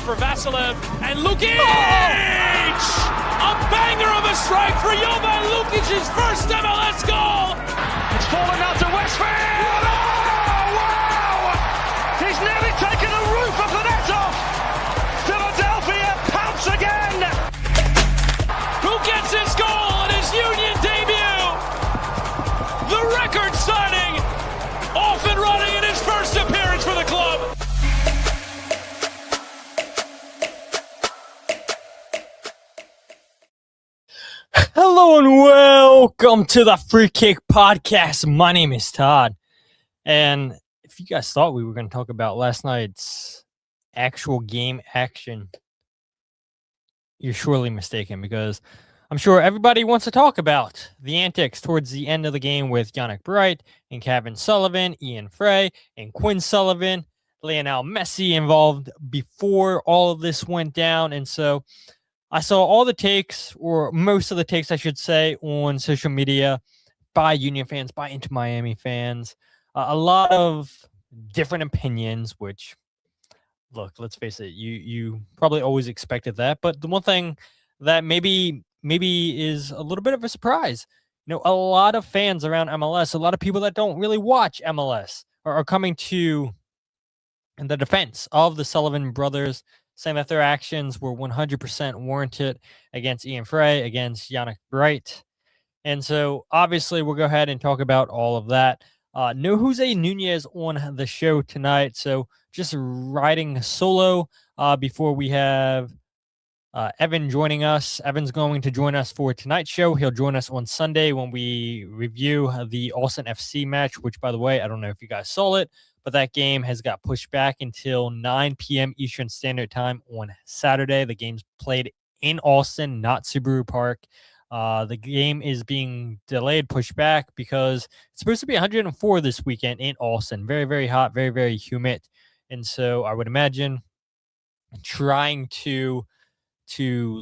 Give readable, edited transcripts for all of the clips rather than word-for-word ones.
for Vassilev and Lukic! A banger of a strike for Jovan Lukic's first MLS goal! It's fallen out to Westfield! Oh, wow! He's nearly taken the roof of the net off! Philadelphia pounce again! Who gets his goal on his Union debut? The record signing! Off and running in his first appearance for the club! Hello and welcome to the Free Kick Podcast. My name is Todd. And if you guys thought we were going to talk about last night's actual game action, you're surely mistaken, because I'm sure everybody wants to talk about the antics towards the end of the game with Yannick Bright and Cavan Sullivan, Ian Frey, and Quinn Sullivan, Lionel Messi involved before all of this went down. And so I saw all the takes, or most of the takes, I should say, on social media by Union fans, by Inter Miami fans. A lot of different opinions, which, look, let's face it, you probably always expected that. But the one thing that maybe is a little bit of a surprise, a lot of fans around MLS, a lot of people that don't really watch MLS are coming to the defense of the Sullivan brothers, saying that their actions were 100% warranted against Ian Frey, against Yannick Bright. And so, obviously, we'll go ahead and talk about all of that. No Jose Nunez on the show tonight, so just riding solo before we have Evan joining us. Evan's going to join us for tonight's show. He'll join us on Sunday when we review the Austin FC match, which, by the way, I don't know if you guys saw it, but that game has got pushed back until 9 p.m. Eastern Standard Time on Saturday. The game's played in Austin, not Subaru Park. The game is being delayed, pushed back, because it's supposed to be 104 this weekend in Austin. Very, very hot, very, very humid. And so I would imagine trying to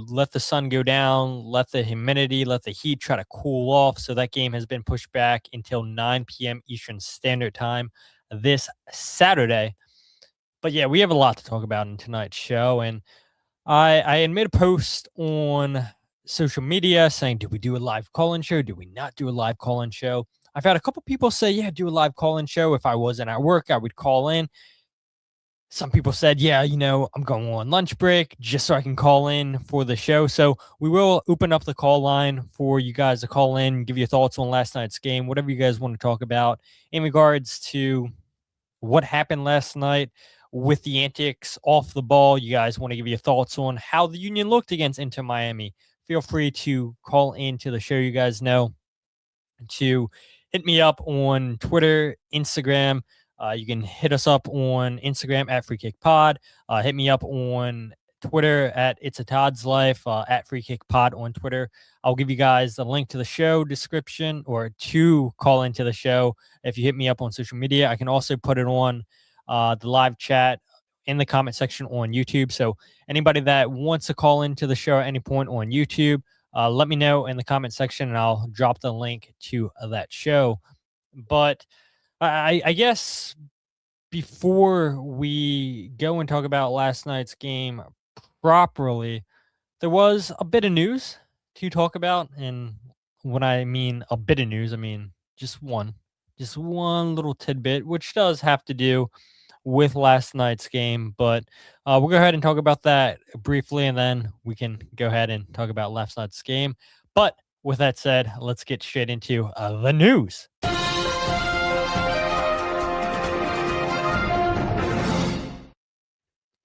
let the sun go down, let the humidity, let the heat try to cool off. So that game has been pushed back until 9 p.m. Eastern Standard Time this Saturday. But yeah, we have a lot to talk about in tonight's show. And I had made a post on social media saying, do we do a live call-in show? Do we not do a live call-in show? I've had a couple people say, yeah, do a live call-in show. If I wasn't at work, I would call in. Some people said, yeah, I'm going on lunch break just so I can call in for the show. So we will open up the call line for you guys to call in, give your thoughts on last night's game, whatever you guys want to talk about in regards to what happened last night with the antics off the ball. You guys want to give your thoughts on how the Union looked against Inter Miami. Feel free to call into the show. You guys know to hit me up on Twitter, Instagram. You can hit us up on Instagram at Free Kick Pod. Hit me up on Twitter at It's a Todd's Life, at Free Kick Pod on Twitter. I'll give you guys the link to the show description, or to call into the show. If you hit me up on social media, I can also put it on the live chat in the comment section on YouTube. So anybody that wants to call into the show at any point on YouTube, let me know in the comment section, and I'll drop the link to that show. But I guess before we go and talk about last night's game properly, there was a bit of news to talk about. And when I mean a bit of news, I mean just one little tidbit, which does have to do with last night's game. But we'll go ahead and talk about that briefly, and then we can go ahead and talk about last night's game. But with that said, let's get straight into the news.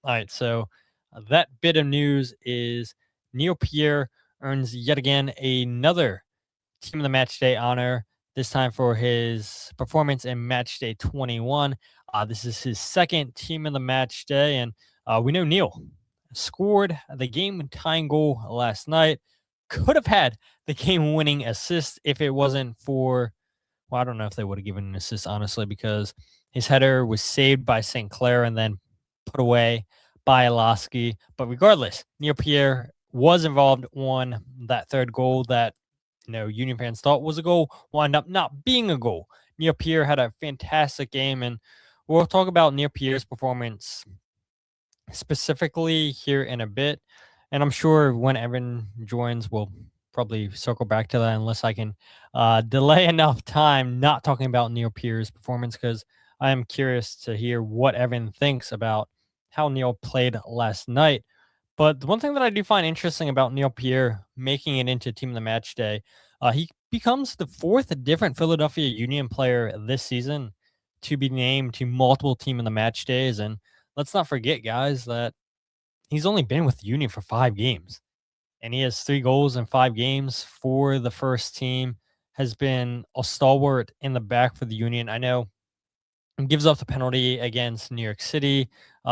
All right, so that bit of news is Neil Pierre earns yet again another Team of the Matchday honor, this time for his performance in Matchday 21. This is his second Team of the Matchday, and we know Neil scored the game-tying goal last night. Could have had the game-winning assist if it wasn't for, well, I don't know if they would have given an assist, honestly, because his header was saved by St. Clair and then put away by Alaski. But regardless, Neil Pierre was involved on that third goal that Union fans thought was a goal, wound up not being a goal. Neil Pierre had a fantastic game, and we'll talk about Neil Pierre's performance specifically here in a bit. And I'm sure when Evan joins, we'll probably circle back to that unless I can delay enough time not talking about Neil Pierre's performance, because I am curious to hear what Evan thinks about how Neil played last night. But the one thing that I do find interesting about Neil Pierre making it into Team of the Match Day, he becomes the fourth different Philadelphia Union player this season to be named to multiple Team of the Match Days. And let's not forget, guys, that he's only been with the Union for 5 games, and he has 3 goals in 5 games for the first team. Has been a stalwart in the back for the Union. I know he gives up the penalty against New York City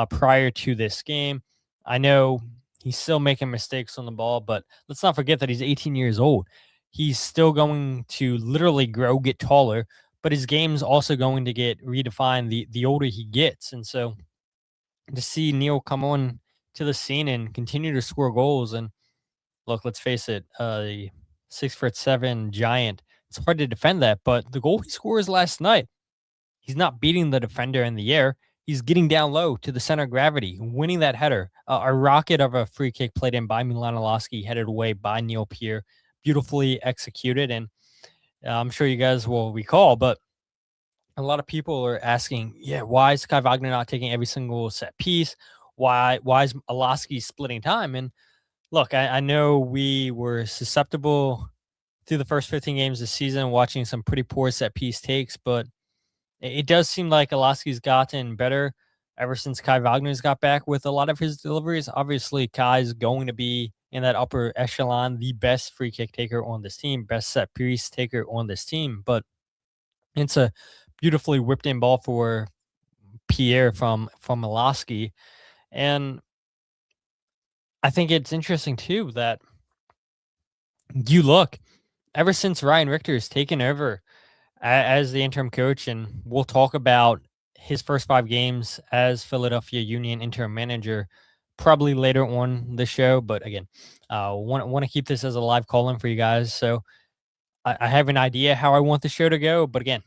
prior to this game. I know he's still making mistakes on the ball, but let's not forget that he's 18 years old. He's still going to literally grow, get taller, but his game's also going to get redefined the older he gets. And so to see Neil come on to the scene and continue to score goals, and look, let's face it, a 6'7" giant, it's hard to defend that. But the goal he scores last night, he's not beating the defender in the air. He's getting down low to the center of gravity, winning that header. A rocket of a free kick played in by Milanowski, headed away by Neil Pierre, beautifully executed. And I'm sure you guys will recall, but a lot of people are asking, yeah, why is Kai Wagner not taking every single set piece? Why is Milanowski splitting time? And look, I know we were susceptible through the first 15 games this season, watching some pretty poor set piece takes, but it does seem like Alaski's gotten better ever since Kai Wagner's got back with a lot of his deliveries. Obviously, Kai's going to be in that upper echelon, the best free kick taker on this team, best set piece taker on this team. But it's a beautifully whipped in ball for Pierre from Alaski. And I think it's interesting too that you look, ever since Ryan Richter has taken over as the interim coach, and we'll talk about his first 5 games as Philadelphia Union interim manager probably later on the show. But again, want to keep this as a live call-in for you guys. So I have an idea how I want the show to go. But again,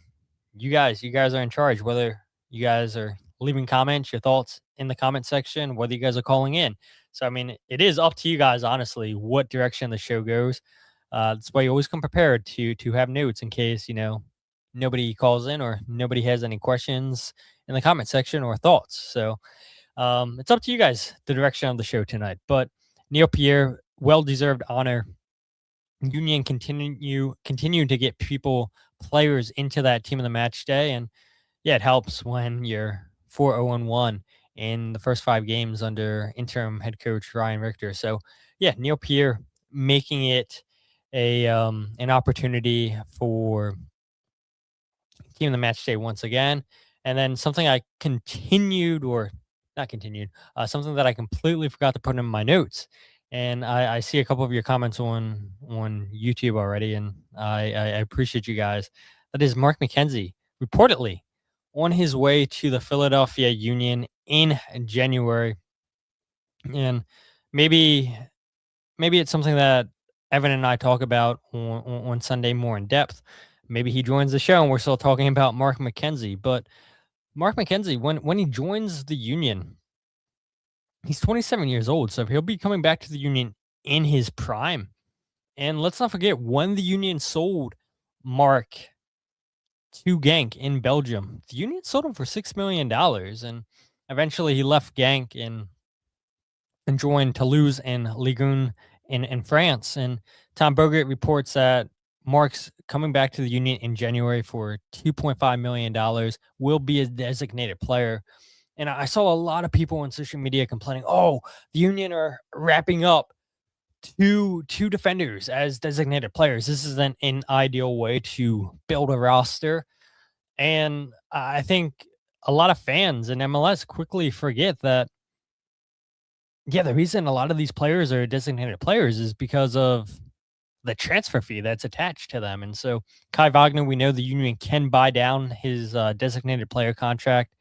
you guys are in charge, whether you guys are leaving comments, your thoughts in the comment section, whether you guys are calling in. So, I mean, it is up to you guys, honestly, what direction the show goes. That's why you always come prepared to have notes in case, nobody calls in or nobody has any questions in the comment section or thoughts. So it's up to you guys, the direction of the show tonight. But Neil Pierre, well-deserved honor. Union continue to get players into that Team of the Match Day. And yeah, it helps when you're 4-0-1 in the first 5 games under interim head coach Ryan Richter. So yeah, Neil Pierre making it an opportunity for Team of the Match Day once again. And then something I something that I completely forgot to put in my notes. And I see a couple of your comments on YouTube already, and I appreciate you guys. That is Mark McKenzie, reportedly on his way to the Philadelphia Union in January. And maybe it's something that Evan and I talk about on Sunday more in depth. Maybe he joins the show and we're still talking about Mark McKenzie. But Mark McKenzie, when he joins the Union, he's 27 years old, so he'll be coming back to the Union in his prime. And let's not forget, when the Union sold Mark to Genk in Belgium, the Union sold him for $6 million. And eventually he left Genk and joined Toulouse and Ligue 1 in France. And Tom Bogert reports that Mark's coming back to the Union in January for $2.5 million, will be a designated player. And I saw a lot of people on social media complaining, oh, the Union are wrapping up two defenders as designated players. This is an ideal way to build a roster. And I think a lot of fans in MLS quickly forget that, yeah, the reason a lot of these players are designated players is because of the transfer fee that's attached to them. And so Kai Wagner, we know the Union can buy down his designated player contract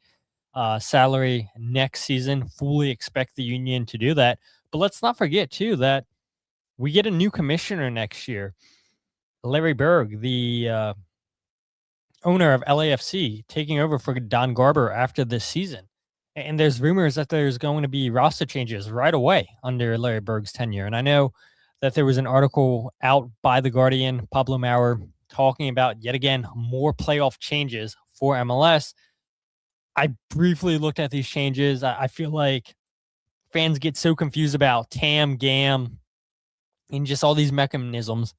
salary next season. Fully expect the Union to do that. But let's not forget, too, that we get a new commissioner next year. Larry Berg, the owner of LAFC, taking over for Don Garber after this season. And there's rumors that there's going to be roster changes right away under Larry Berg's tenure. And I know that there was an article out by The Guardian, Pablo Maurer, talking about yet again more playoff changes for MLS. I briefly looked at these changes. I feel like fans get so confused about TAM, GAM, and just all these mechanisms.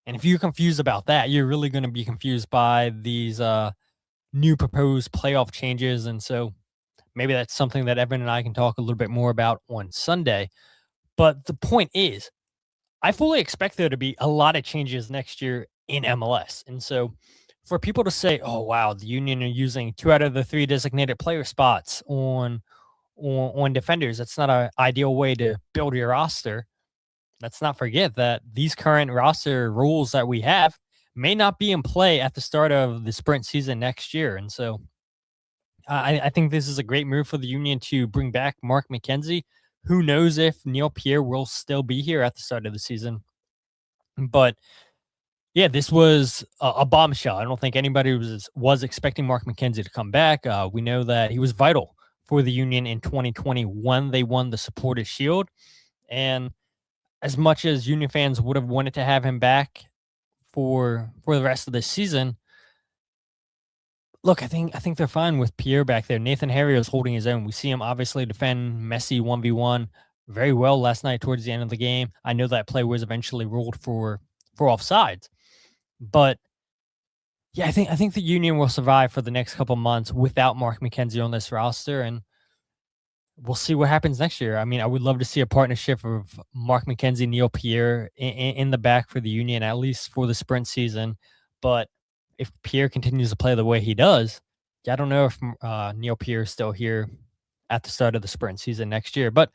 And if you're confused about that, you're really going to be confused by these new proposed playoff changes. And so maybe that's something that Evan and I can talk a little bit more about on Sunday. But the point is, I fully expect there to be a lot of changes next year in MLS. And so for people to say, oh, wow, the Union are using 2 out of the 3 designated player spots on defenders, that's not an ideal way to build your roster. Let's not forget that these current roster rules that we have may not be in play at the start of the sprint season next year. And so I think this is a great move for the Union to bring back Mark McKenzie. Who knows if Neil Pierre will still be here at the start of the season. But yeah, this was a bombshell. I don't think anybody was expecting Mark McKenzie to come back. We know that he was vital for the Union in 2021. They won the Supporters Shield. And as much as Union fans would have wanted to have him back for the rest of the season, look, I think they're fine with Pierre back there. Nathan Harriel is holding his own. We see him obviously defend Messi 1v1 very well last night towards the end of the game. I know that play was eventually ruled for offsides. But yeah, I think the Union will survive for the next couple months without Mark McKenzie on this roster, and we'll see what happens next year. I mean, I would love to see a partnership of Mark McKenzie, Neil Pierre in the back for the Union, at least for the sprint season. But if Pierre continues to play the way he does, I don't know if Neil Pierre is still here at the start of the sprint season next year. But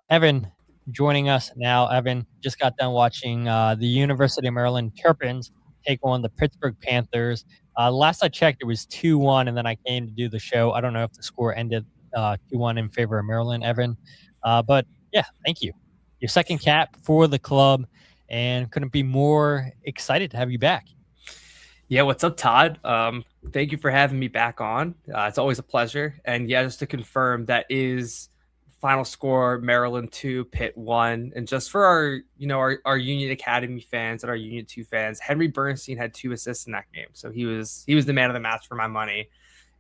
Evan joining us now. Evan just got done watching the University of Maryland Terrapins take on the Pittsburgh Panthers. Last I checked, it was 2-1, and then I came to do the show. I don't know if the score ended 2-1 in favor of Maryland, Evan. But yeah, thank you. Your second cap for the club, and couldn't be more excited to have you back. Yeah, what's up, Todd? Thank you for having me back on. It's always a pleasure. And yeah, just to confirm, that is final score: Maryland 2, Pitt 1. And just for our Union Academy fans and our Union 2 fans, Henry Bernstein had 2 assists in that game, so he was the man of the match for my money.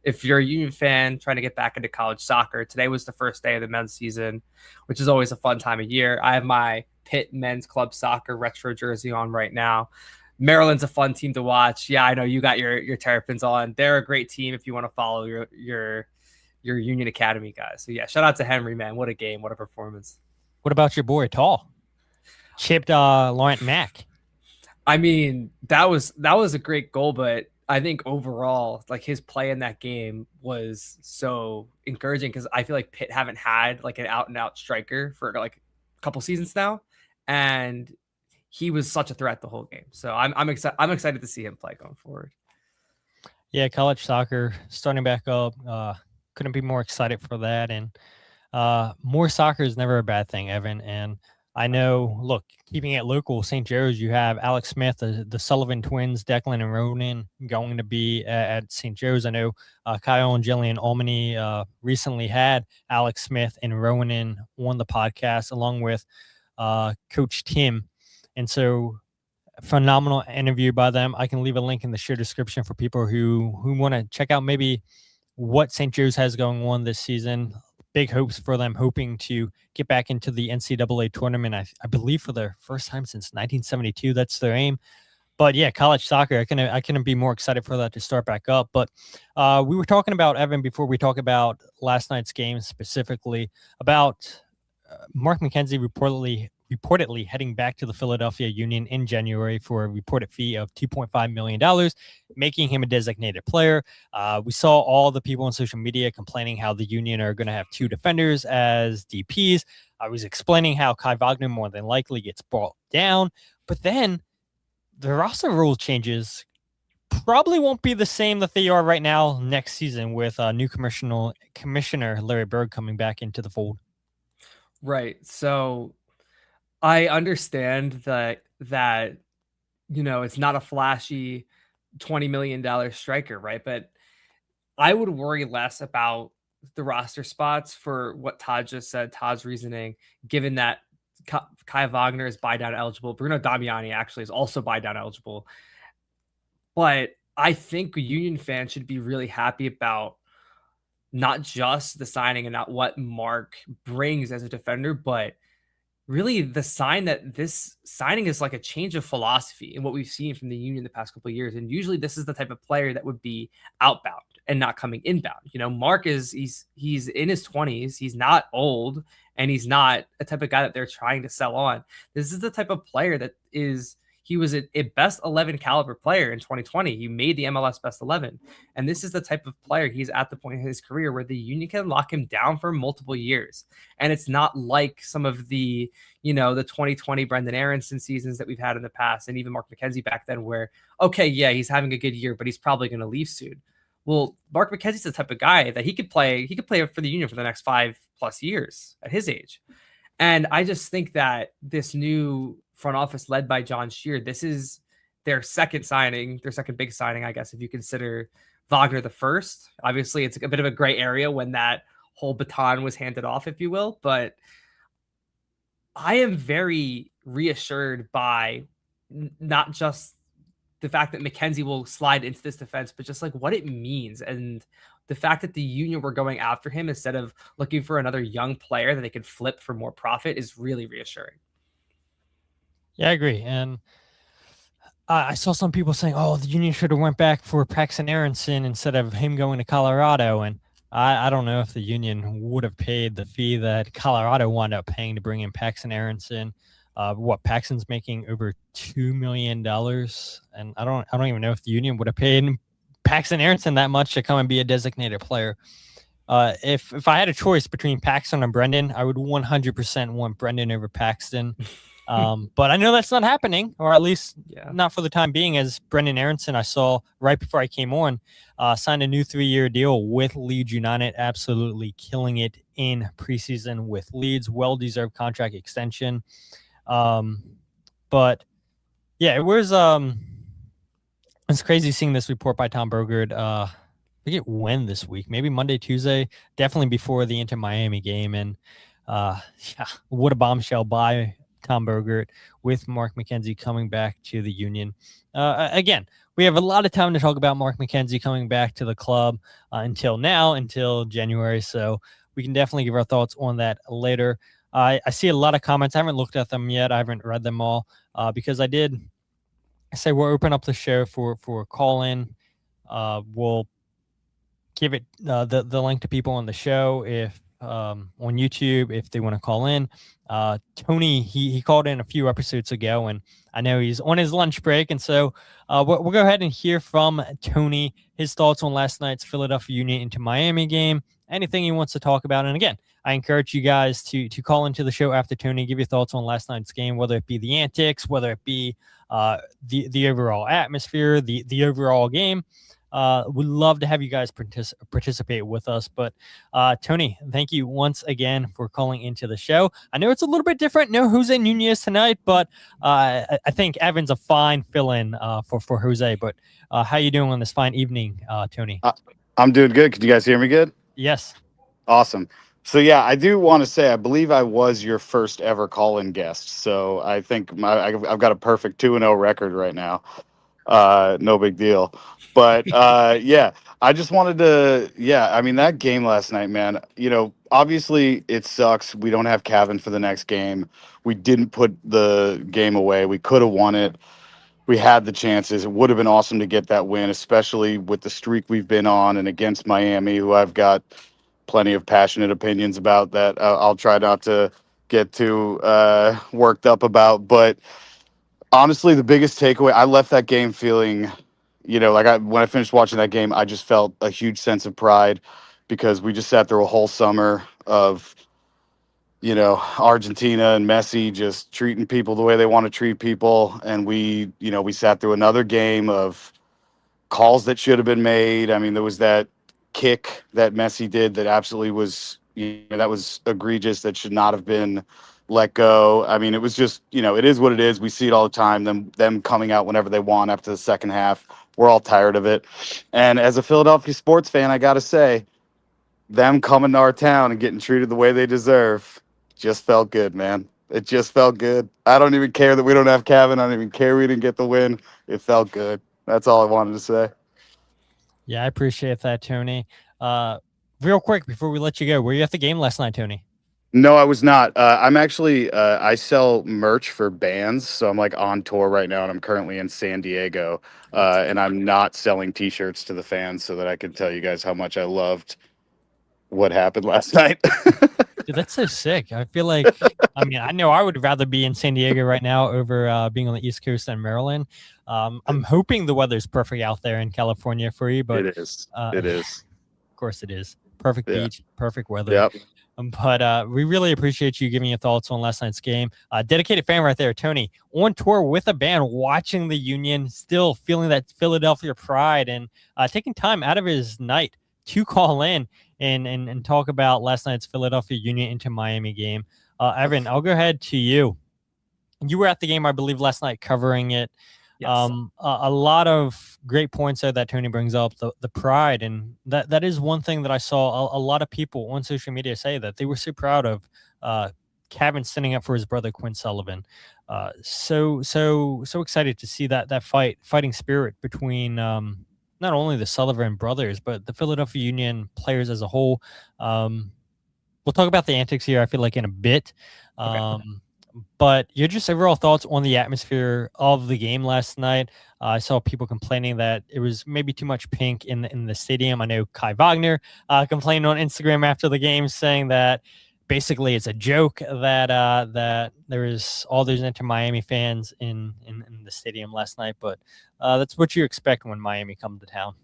If you're a Union fan trying to get back into college soccer, today was the first day of the men's season, which is always a fun time of year. I have my Pitt men's club soccer retro jersey on right now. Maryland's a fun team to watch. Yeah, I know you got your Terrapins on. They're a great team if you want to follow your Union Academy guys. So yeah, shout out to Henry, man. What a game. What a performance. What about your boy, Tall? Chipped Laurent Mack. I mean, that was a great goal, but I think overall, like, his play in that game was so encouraging because I feel like Pitt haven't had like an out and out striker for like a couple seasons now. And he was such a threat the whole game. So I'm excited to see him play going forward. Yeah, college soccer starting back up. Couldn't be more excited for that. And more soccer is never a bad thing, Evan. And I know, look, keeping it local, St. Joe's, you have Alex Smith, the Sullivan twins, Declan and Ronan, going to be at St. Joe's. I know Kyle and Jillian Almany recently had Alex Smith and Ronan on the podcast, along with Coach Tim. And so, phenomenal interview by them. I can leave a link in the show description for people who want to check out maybe what St. Joe's has going on this season. Big hopes for them, hoping to get back into the NCAA tournament, I believe for the first time since 1972. That's their aim. But yeah, college soccer, I couldn't be more excited for that to start back up. But we were talking about, Evan, before we talk about last night's game specifically, about Mark McKenzie reportedly heading back to the Philadelphia Union in January for a reported fee of $2.5 million, making him a designated player. We saw all the people on social media complaining how the Union are going to have 2 defenders as DPs. I was explaining how Kai Wagner more than likely gets brought down, but then the roster rule changes probably won't be the same that they are right now next season with new commissioner Larry Berg coming back into the fold. Right. So I understand that it's not a flashy $20 million striker, right? But I would worry less about the roster spots for what Todd just said, Todd's reasoning, given that Kai Wagner is buy down eligible. Bruno Damiani actually is also buy down eligible. But I think Union fans should be really happy about not just the signing and not what Mark brings as a defender, but really the sign that this signing is like a change of philosophy in what we've seen from the Union the past couple of years. And usually this is the type of player that would be outbound and not coming inbound. You know, Mark he's in his 20s. He's not old, and he's not a type of guy that they're trying to sell on. This is the type of player that he was a best 11 caliber player in 2020. He made the MLS best 11. And this is the type of player he's at the point in his career where the Union can lock him down for multiple years. And it's not like some of the 2020 Brendan Aronson seasons that we've had in the past, and even Mark McKenzie back then, where, okay, yeah, he's having a good year, but he's probably going to leave soon. Well, Mark McKenzie's the type of guy that he could play for the Union for the next 5+ years at his age. And I just think that this new front office led by John Shear, this is their second big signing, I guess, if you consider Wagner the first. Obviously, it's a bit of a gray area when that whole baton was handed off, if you will. But I am very reassured by not just the fact that McKenzie will slide into this defense, but just like what it means. And the fact that the Union were going after him instead of looking for another young player that they could flip for more profit is really reassuring. Yeah, I agree. And I saw some people saying, oh, the Union should have went back for Paxton Aronson instead of him going to Colorado. And I don't know if the Union would have paid the fee that Colorado wound up paying to bring in Paxton Aronson. Paxton's making over $2 million. And I don't even know if the Union would have paid Paxton Aronson that much to come and be a designated player. If I had a choice between Paxton and Brendan, I would 100% want Brendan over Paxton. But I know that's not happening, or at least not for the time being, as Brendan Aronson, I saw right before I came on, signed a new 3-year deal with Leeds United, absolutely killing it in preseason with Leeds, well-deserved contract extension. But yeah, it was, it's crazy seeing this report by Tom Burgard. I forget when this week, maybe Monday, Tuesday, definitely before the Inter Miami game. And what a bombshell by Tom Burgard with Mark McKenzie coming back to the Union. Again, we have a lot of time to talk about Mark McKenzie coming back to the club until January. So we can definitely give our thoughts on that later. I see a lot of comments. I haven't looked at them yet. I haven't read them all because I say we'll open up the show for a call in. We'll give it the link to people on the show if on YouTube if they want to call in. Tony, he called in a few episodes ago, and I know he's on his lunch break, and so we'll go ahead and hear from Tony, his thoughts on last night's Philadelphia Union into Miami game, anything he wants to talk about. And again, I encourage you guys to call into the show after Tony, give your thoughts on last night's game, whether it be the antics, whether it be the overall atmosphere, the overall game. We'd love to have you guys participate with us. But Tony, thank you once again for calling into the show. I know it's a little bit different. No Jose Nunez tonight, but I think Evan's a fine fill-in for Jose. But how you doing on this fine evening, Tony? I'm doing good. Can you guys hear me good? Yes. Awesome. So, yeah, I do want to say I believe I was your first ever call-in guest. So I think I've got a perfect 2-0 record right now. No big deal. But, yeah, I just wanted to, I mean, that game last night, man, obviously it sucks. We don't have Cavan for the next game. We didn't put the game away. We could have won it. We had the chances. It would have been awesome to get that win, especially with the streak we've been on and against Miami, who I've got plenty of passionate opinions about that I'll try not to get too worked up about. But honestly, the biggest takeaway, I left that game feeling, when I finished watching that game, I just felt a huge sense of pride because we just sat through a whole summer of, Argentina and Messi just treating people the way they want to treat people. And we sat through another game of calls that should have been made. I mean, there was that kick that Messi did that absolutely was, that was egregious, that should not have been let go. I mean, it was just, it is what it is. We see it all the time, them coming out whenever they want after the second half. We're all tired of it. And as a Philadelphia sports fan, I got to say, them coming to our town and getting treated the way they deserve just felt good, man. It just felt good. I don't even care that we don't have Cavan. I don't even care we didn't get the win. It felt good. That's all I wanted to say. Yeah, I appreciate that, Tony. Real quick before we let you go, were you at the game last night, Tony? No, I was not. I'm actually I sell merch for bands, so I'm like on tour right now, and I'm currently in San Diego, and I'm not selling T-shirts to the fans so that I can tell you guys how much I loved what happened last night. Dude, that's so sick. I feel like, I mean, I know I would rather be in San Diego right now over being on the East Coast than Maryland. I'm hoping the weather's perfect out there in California for you, but It is. It is. Of course it is. Perfect beach, perfect weather. Yep. But we really appreciate you giving your thoughts on last night's game. Dedicated fan right there, Tony, on tour with a band, watching the Union, still feeling that Philadelphia pride, and taking time out of his night to call in and talk about last night's Philadelphia Union into Miami game. Evan, I'll go ahead to you. You were at the game, I believe, last night covering it. Yes. A lot of great points there that Tony brings up, the pride, and that is one thing that I saw a lot of people on social media say, that they were so proud of Cavan standing up for his brother Quinn Sullivan. So excited to see that fighting spirit between not only the Sullivan brothers but the Philadelphia Union players as a whole. We'll talk about the antics here, I feel like, in a bit. Okay. But your just overall thoughts on the atmosphere of the game last night. I saw people complaining that it was maybe too much pink in the stadium. I know Kai Wagner complained on Instagram after the game, saying that basically it's a joke that there is all those Inter Miami fans in the stadium last night. But that's what you expect when Miami come to town.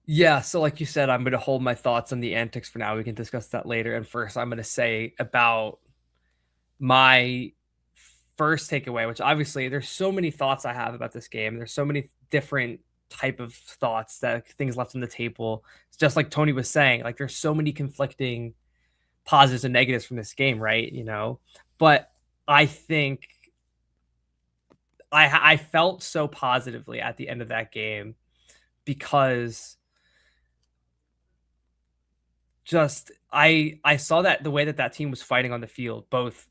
Yeah, so like you said, I'm going to hold my thoughts on the antics for now. We can discuss that later. And first, I'm going to say about my first takeaway, which obviously there's so many thoughts I have about this game. There's so many different type of thoughts, that things left on the table. It's just like Tony was saying, like there's so many conflicting positives and negatives from this game, right? You know, but I think I felt so positively at the end of that game because just I saw that the way that team was fighting on the field, both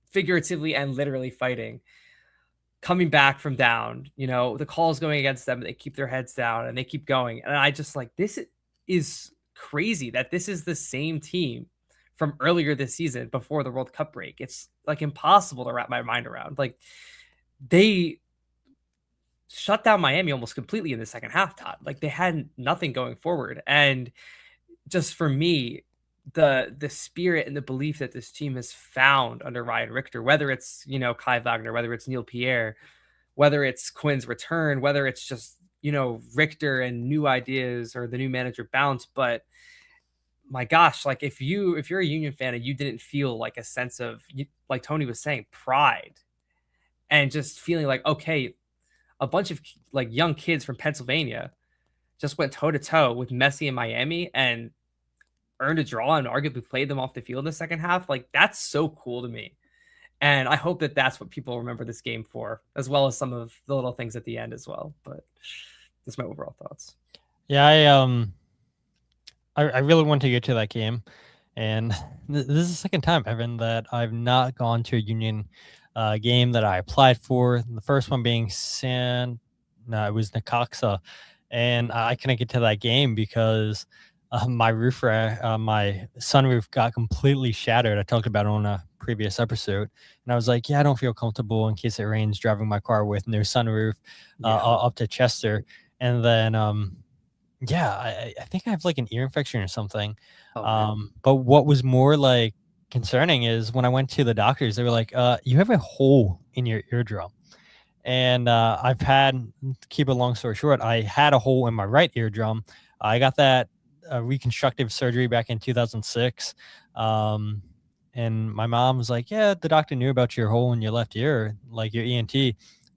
figuratively and literally fighting, coming back from down, you know, the calls going against them, they keep their heads down and they keep going. And I just like, this is crazy that this is the same team from earlier this season before the World Cup break. It's like impossible to wrap my mind around. Like they shut down Miami almost completely in the second half, Todd. Like they had nothing going forward. And just for me, the spirit and the belief that this team has found under Ryan Richter, whether it's, you know, Kai Wagner, whether it's Neil Pierre, whether it's Quinn's return, whether it's just, you know, Richter and new ideas or the new manager bounce. But my gosh, like if you're a Union fan and you didn't feel like a sense of, like Tony was saying, pride and just feeling like, okay, a bunch of like young kids from Pennsylvania just went toe to toe with Messi in Miami and earned a draw and arguably played them off the field in the second half. Like that's so cool to me. And I hope that that's what people remember this game for, as well as some of the little things at the end as well. But that's my overall thoughts. Yeah, I really want to get to that game. And this is the second time, Evan, that I've not gone to a Union game that I applied for. The first one being it was Necaxa. And I couldn't get to that game because my sunroof got completely shattered. I talked about it on a previous episode, and I was like, yeah, I don't feel comfortable in case it rains driving my car with no sunroof up to Chester. And then I think I have like an ear infection or something. But what was more like concerning is when I went to the doctors, they were like, you have a hole in your eardrum. And I've had, to keep a long story short, I had a hole in my right eardrum. I got that reconstructive surgery back in 2006. And my mom was like, yeah, the doctor knew about your hole in your left ear, like your ENT,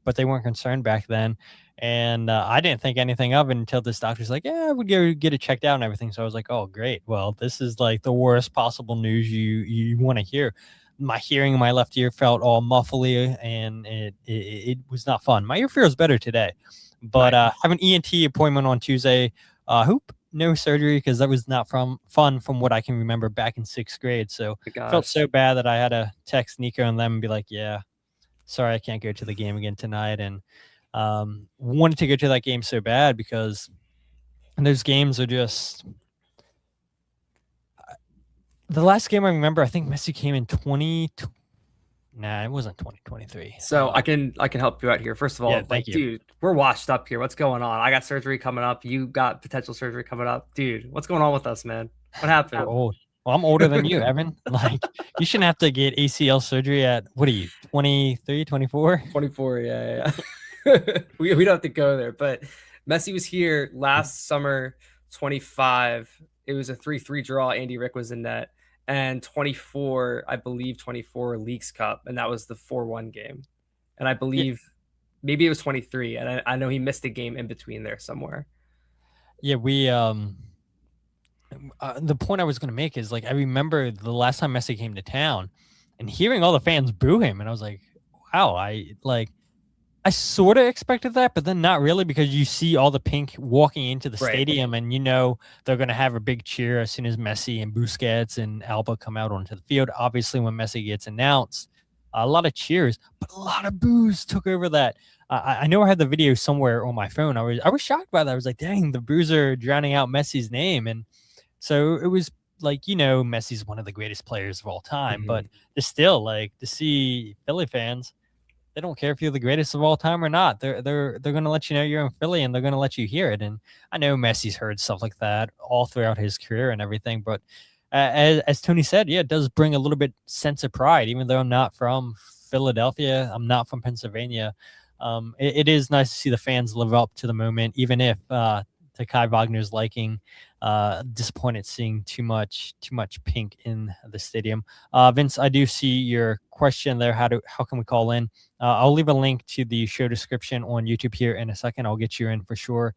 but they weren't concerned back then. And I didn't think anything of it until this doctor's like, yeah, I would go get it checked out and everything. So I was like, oh, great. Well, this is like the worst possible news you want to hear. My hearing in my left ear felt all muffly, and it was not fun. My ear feels better today, but I have an ENT appointment on Tuesday. Hope no surgery because that was not fun from what I can remember back in 6th grade. So My felt gosh. so bad that I had to text Nico and them and be like, yeah, sorry, I can't go to the game again tonight. And wanted to go to that game so bad because those games are just the last game I remember. I think Messi came in 20. Nah, it wasn't 2023. So I can help you out here. First of all, Yeah, thank you. dude, we're washed up here. What's going on? I got surgery coming up. You got potential surgery coming up, dude. What's going on with us, man? What happened? We're old. Well, I'm older than you, Evan. Like, you shouldn't have to get ACL surgery at, what are you, 23, 24? 24, yeah. we don't have to go there, but Messi was here last summer, 25. It was a 3-3 draw. Andy Rick was in net. And 24, I believe 24 Leagues Cup, and that was the 4-1 game. And I believe maybe it was 23, and I know he missed a game in between there somewhere. Yeah, we the point I was going to make is, like, I remember the last time Messi came to town and hearing all the fans boo him, and I was like, wow, I sort of expected that, but then not really, because you see all the pink walking into the stadium and you know they're going to have a big cheer as soon as Messi and Busquets and Alba come out onto the field. Obviously, when Messi gets announced, a lot of cheers, but a lot of boos took over that. I know I had the video somewhere on my phone. I was shocked by that. I was like, dang, the boos are drowning out Messi's name. And so it was like, you know, Messi's one of the greatest players of all time, but it's still, like, to see Philly fans, they don't care if you're the greatest of all time or not. They're going to let you know you're in Philly, and they're going to let you hear it. And I know Messi's heard stuff like that all throughout his career and everything, but as Tony said, yeah, it does bring a little bit sense of pride, even though I'm not from Philadelphia. I'm not from Pennsylvania. It is nice to see the fans live up to the moment, even if to Kai Wagner's liking, disappointed seeing too much pink in the stadium. Vince, I do see your question there. How can we call in? I'll leave a link to the show description on YouTube here in a second. I'll get you in for sure.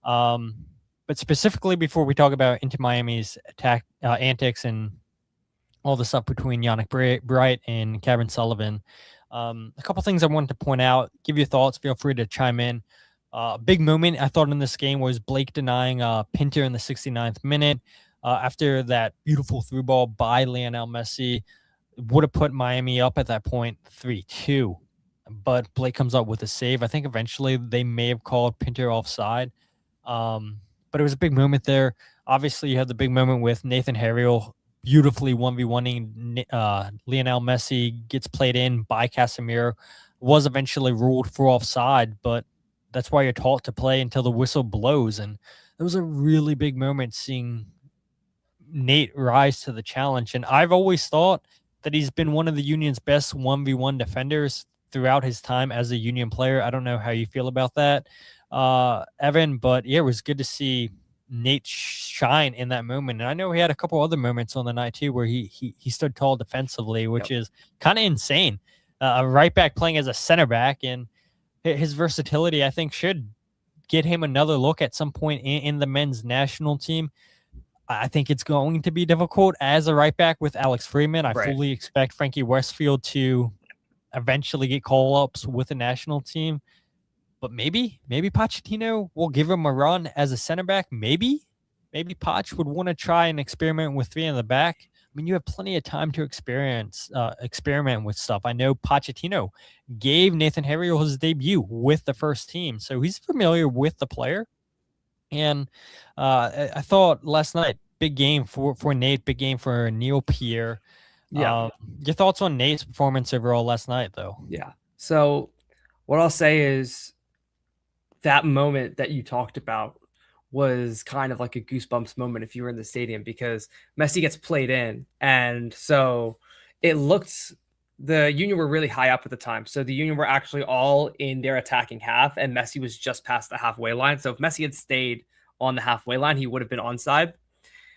But specifically, before we talk about Inter Miami's attack antics and all the stuff between Yannick Bright and Cavan Sullivan, a couple things I wanted to point out. Give your thoughts. Feel free to chime in. Big moment I thought in this game was Blake denying Pinter in the 69th minute after that beautiful through ball by Lionel Messi. Would have put Miami up at that point 3-2, but Blake comes up with a save. I think eventually they may have called Pinter offside, but it was a big moment there. Obviously, you had the big moment with Nathan Harriel beautifully 1v1ing Lionel Messi, gets played in by Casemiro, was eventually ruled for offside, but that's why you're taught to play until the whistle blows. And it was a really big moment seeing Nate rise to the challenge. And I've always thought that he's been one of the Union's best 1v1 defenders throughout his time as a Union player. I don't know how you feel about that, Evan, but yeah, it was good to see Nate shine in that moment. And I know he had a couple other moments on the night too where he stood tall defensively, which is kind of insane. A right back playing as a center back, and his versatility, I think, should get him another look at some point in the men's national team. I think it's going to be difficult as a right back with Alex Freeman. I fully expect Frankie Westfield to eventually get call-ups with the national team. But maybe Pochettino will give him a run as a center back. Maybe Poch would want to try and experiment with three in the back. I mean, you have plenty of time to experiment with stuff. I know Pochettino gave Nathan Harriel his debut with the first team, so he's familiar with the player. And I thought last night, big game for Nate, big game for Neil Pierre. Yeah. Your thoughts on Nate's performance overall last night, though? Yeah. So what I'll say is that moment that you talked about was kind of like a goosebumps moment if you were in the stadium, because Messi gets played in. And so it looked, the Union were really high up at the time. So the Union were actually all in their attacking half, and Messi was just past the halfway line. So if Messi had stayed on the halfway line, he would have been onside.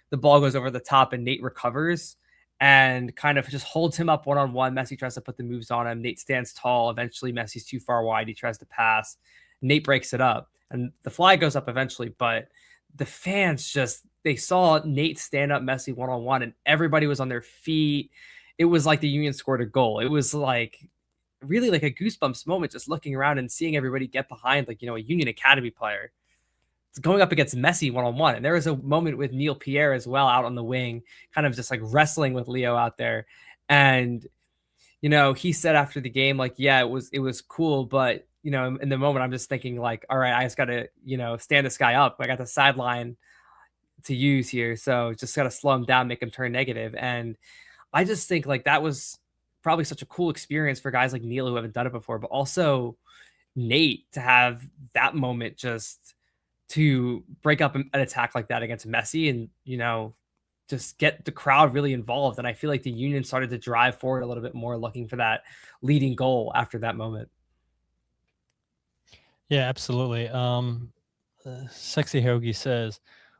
The ball goes over the top and Nate recovers and kind of just holds him up one-on-one. Messi tries to put the moves on him. Nate stands tall. Eventually, Messi's too far wide. He tries to pass. Nate breaks it up. And the flag goes up eventually, but the fans they saw Nate stand up Messi one-on-one, and everybody was on their feet. It was like the Union scored a goal. It was like really like a goosebumps moment, just looking around and seeing everybody get behind, like, a Union Academy player. going up against Messi one-on-one. And there was a moment with Neil Pierre as well out on the wing, kind of just like wrestling with Leo out there. And, he said after the game, like, yeah, it was cool. But, in the moment, I'm just thinking like, all right, I just got to, stand this guy up. I got the sideline to use here. So just got to slow him down, make him turn negative. And I just think like that was probably such a cool experience for guys like Neil who haven't done it before, but also Nate to have that moment just to break up an attack like that against Messi and, just get the crowd really involved. And I feel like the Union started to drive forward a little bit more, looking for that leading goal after that moment. Yeah, absolutely. Sexy Hoagie says,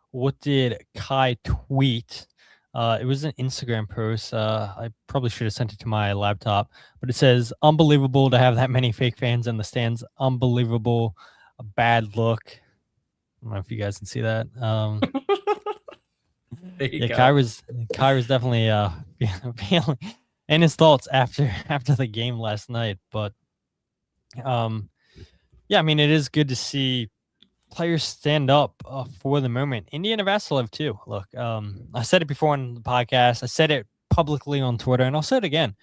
what did Kai tweet? It was an Instagram post. I probably should have sent it to my laptop, but it says, unbelievable to have that many fake fans in the stands. Unbelievable. A bad look. I don't know if you guys can see that. Yeah, Kai was definitely feeling in his thoughts after the game last night. But yeah, I mean, it is good to see players stand up for the moment. Indiana Vassilev too. Look, I said it before on the podcast. I said it publicly on Twitter, and I'll say it again.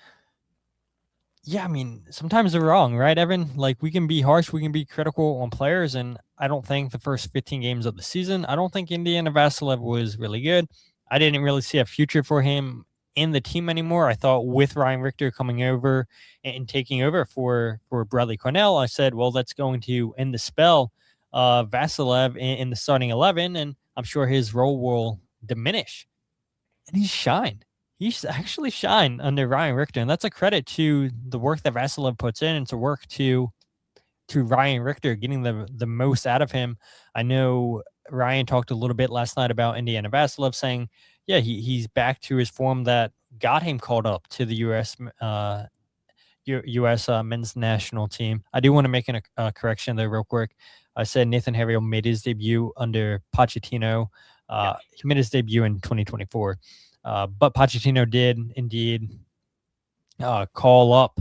Yeah, I mean, sometimes they're wrong, right, Evan? Like, we can be harsh, we can be critical on players, and I don't think the first 15 games of the season, I don't think Indiana Vassilev was really good. I didn't really see a future for him in the team anymore. I thought with Ryan Richter coming over and taking over for Bradley Cornell, I said, well, that's going to end the spell of Vassilev in the starting 11, and I'm sure his role will diminish. And he's shined. He's actually shined under Ryan Richter, and that's a credit to the work that Vassilev puts in and to work to Ryan Richter getting the most out of him. I know Ryan talked a little bit last night about Indiana Vassilev, saying, yeah, he's back to his form that got him called up to the U.S. Men's national team. I do want to make a correction there real quick. I said Nathan Harriel made his debut under Pochettino. He made his debut in 2024. But Pochettino did indeed call up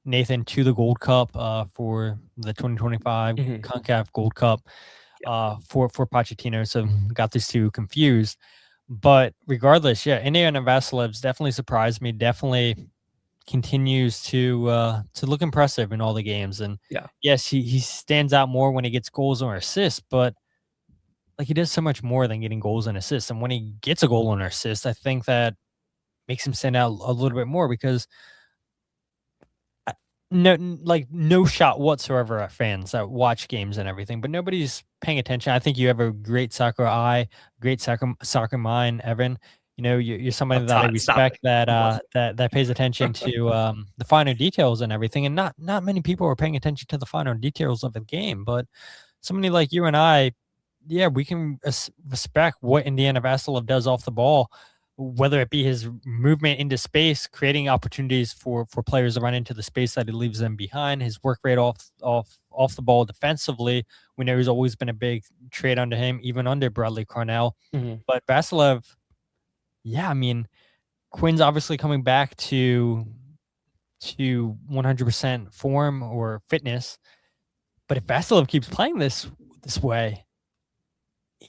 Nathan to the Gold Cup for the 2025 CONCACAF Gold Cup for Pochettino. So got these two confused. But regardless, yeah, Indiana Vassilev's definitely surprised me. Definitely continues to look impressive in all the games. And yes, he stands out more when he gets goals or assists, but like he does so much more than getting goals and assists. And when he gets a goal or an assist, I think that makes him stand out a little bit more because no shot whatsoever at fans that watch games and everything, but nobody's paying attention. I think you have a great soccer eye, great soccer mind, Evan. You're somebody that I respect that pays attention to the finer details and everything. And not many people are paying attention to the finer details of the game, but somebody like you and I, yeah, we can respect what Indiana Vassilev does off the ball, whether it be his movement into space, creating opportunities for players to run into the space that he leaves them behind, his work rate off the ball defensively. We know he's always been a big trade under him, even under Bradley Cornell. But Vassilev, yeah, I mean, Quinn's obviously coming back to 100% form or fitness. But if Vassilev keeps playing this way,